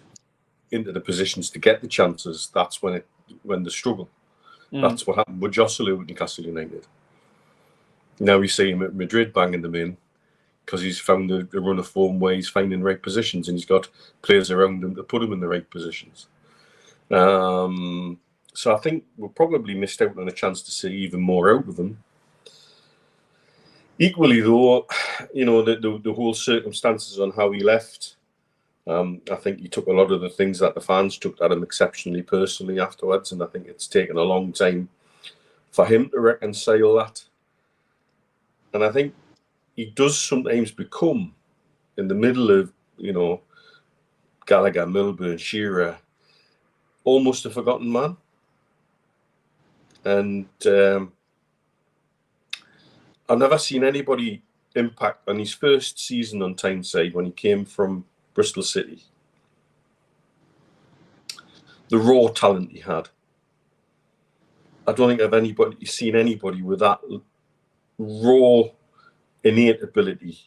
Speaker 4: into the positions to get the chances, that's when they struggle. That's what happened with Joselu at Newcastle United. Now we see him at Madrid banging them in because he's found a run of form where he's finding the right positions and he's got players around him to put him in the right positions. So I think we probably missed out on a chance to see even more out of him. Equally, though, you know, the whole circumstances on how he left, I think he took a lot of the things that the fans took at him exceptionally personally afterwards, and I think it's taken a long time for him to reconcile that. And I think he does sometimes become, in the middle of, you know, Gallagher, Milburn, Shearer, almost a forgotten man. And I've never seen anybody impact on his first season on Tyneside when he came from Bristol City. The raw talent he had. I don't think I've seen anybody with that raw, innate ability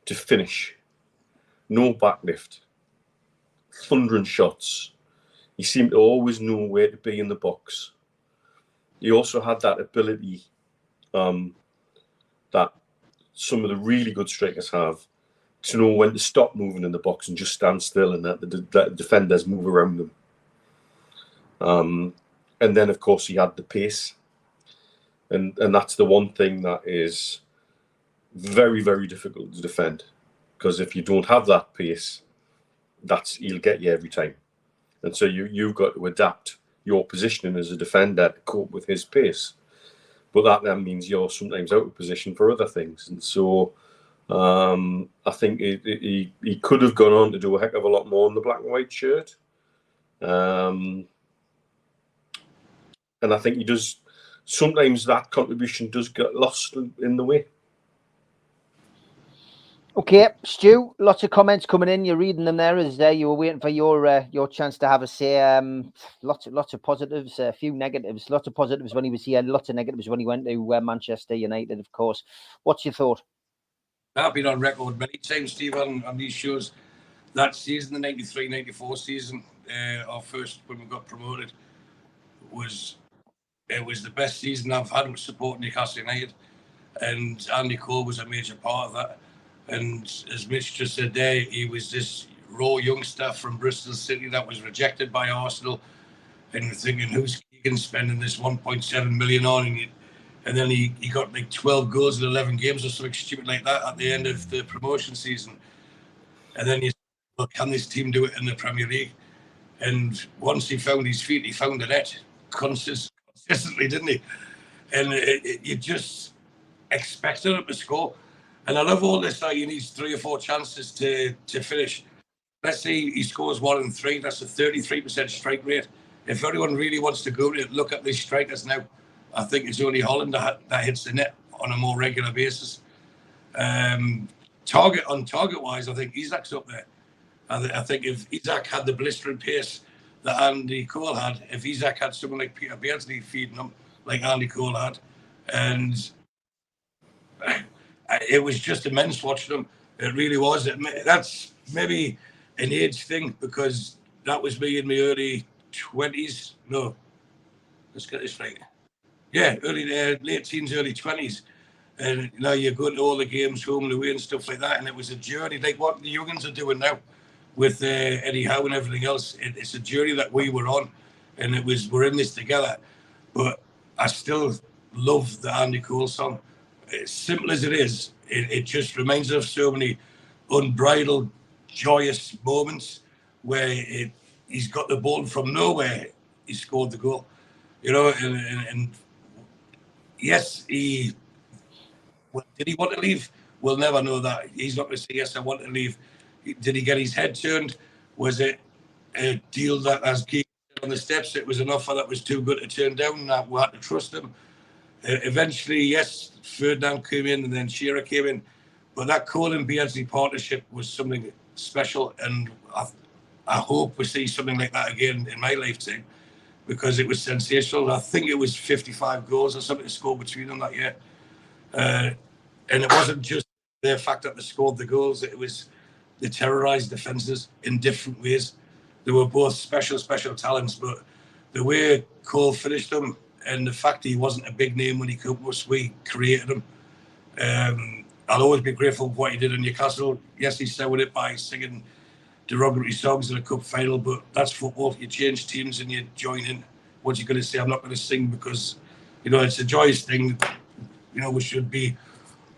Speaker 4: to finish. No backlift. Thundering shots. He seemed to always know where to be in the box. He also had that ability that some of the really good strikers have, to know when to stop moving in the box and just stand still and that the defenders move around them. And then, of course, he had the pace. And that's the one thing that is very, very difficult to defend. Because if you don't have that pace, he'll get you every time. And so you've got to adapt your positioning as a defender to cope with his pace. But that then means you're sometimes out of position for other things. And so I think he could have gone on to do a heck of a lot more in the black and white shirt. And I think he does. Sometimes that contribution does get lost in the way.
Speaker 3: Okay, Stu, lots of comments coming in. You're reading them there as you were waiting for your chance to have a say. Lots of positives, a few negatives. Lots of positives when he was here, lots of negatives when he went to Manchester United, of course. What's your thought?
Speaker 5: I've been on record many times, Steve, on these shows. That season, the 93-94 season, our first when we got promoted, was the best season I've had with supporting Newcastle United, and Andy Cole was a major part of that. And as Mitch just said there, he was this raw youngster from Bristol City that was rejected by Arsenal, and you're thinking, who's Keegan spending this 1.7 million on? And then he got like 12 goals in 11 games or something stupid like that at the end of the promotion season. And then you say, well, can this team do it in the Premier League? And once he found his feet, he found the net consistently, didn't he? And you just expected him to score. And I love all this, that he needs 3 or 4 chances to finish. Let's say he scores 1 in 3, that's a 33% strike rate. If anyone really wants to go to it, look at these strikers now. I think it's only Holland that hits the net on a more regular basis. Target-wise, I think Isak's up there. I think if Isak had the blistering pace that Andy Cole had, if Isak had someone like Peter Beardsley feeding him, like Andy Cole had, and it was just immense watching him. It really was. That's maybe an age thing, because that was me in my early 20s. No, let's get this right. Yeah, late teens, early 20s. And now you're going to all the games, home and away and stuff like that. And it was a journey, like what the youngins are doing now with Eddie Howe and everything else. It's a journey that we were on, and we're in this together. But I still love the Andy Cole song. As simple as it is, it just reminds us of so many unbridled, joyous moments where he's got the ball from nowhere. He scored the goal, you know, and yes, did he want to leave? We'll never know that. He's not going to say, yes, I want to leave. Did he get his head turned? Was it a deal that, as Keith said on the steps, it was an offer that was too good to turn down, and that we had to trust him? Eventually, yes, Ferdinand came in and then Shearer came in. But that Cole and Beardsley partnership was something special, and I hope we see something like that again in my lifetime, because it was sensational. I think it was 55 goals or something to score between them that year. And it wasn't just the fact that they scored the goals, it was they terrorised defences in different ways. They were both special talents, but the way Cole finished them and the fact he wasn't a big name when he came to us, we created him. I'll always be grateful for what he did in Newcastle. Yes, he soured it by singing derogatory songs in a cup final, but that's football. You change teams and you join in. What you're going to say, I'm not going to sing because, it's a joyous thing. We should be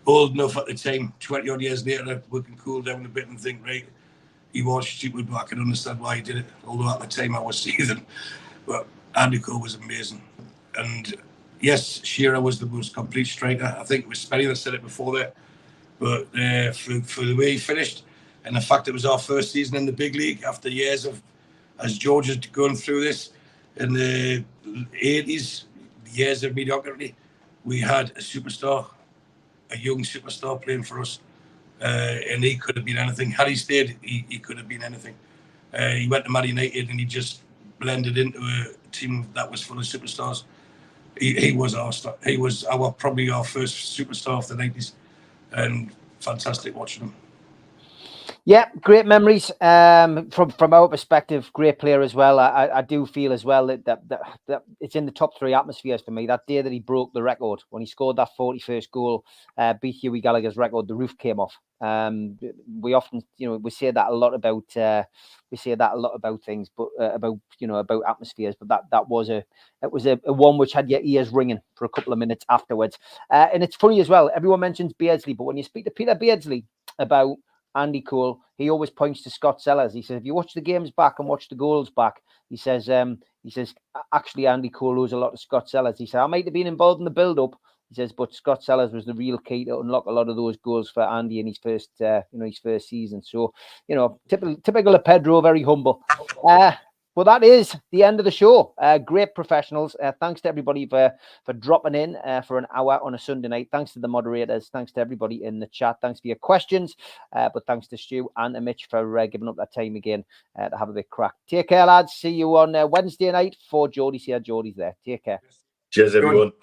Speaker 5: old enough at the time, 20 odd years later, we can cool down a bit and think, right, he was stupid, but I can understand why he did it. Although at the time I was seething. But Andy Cole was amazing. And yes, Shearer was the most complete striker. I think it was Spenny that said it before that. But for the way he finished, and the fact it was our first season in the big league after years of, as George has gone through this, in the 80s, years of mediocrity, we had a superstar, a young superstar playing for us. And he could have been anything. Had he stayed, he could have been anything. He went to Man United and he just blended into a team that was full of superstars. He was our star. He was probably our first superstar of the 90s. And fantastic watching him.
Speaker 3: Yeah, great memories from our perspective. Great player as well. I do feel as well that it's in the top 3 atmospheres for me. That day that he broke the record, when he scored that 41st goal, beat Hughie Gallagher's record, the roof came off. We often, we say that a lot about things, but about atmospheres. But that was a one which had your ears ringing for a couple of minutes afterwards. And it's funny as well. Everyone mentions Beardsley, but when you speak to Peter Beardsley about Andy Cole, he always points to Scott Sellers. He says, if you watch the games back and watch the goals back, he says, actually Andy Cole owes a lot to Scott Sellers. He said, I might have been involved in the build-up. He says, but Scott Sellers was the real key to unlock a lot of those goals for Andy in his first season. So, typical of Pedro, very humble. Well, that is the end of the show. Great professionals. Thanks to everybody for dropping in for an hour on a Sunday night. Thanks to the moderators. Thanks to everybody in the chat. Thanks for your questions. But thanks to Stu and to Mitch for giving up that time again to have a bit crack. Take care, lads. See you on Wednesday night for Geordie's here. Geordie's there. Take care.
Speaker 4: Cheers, everyone.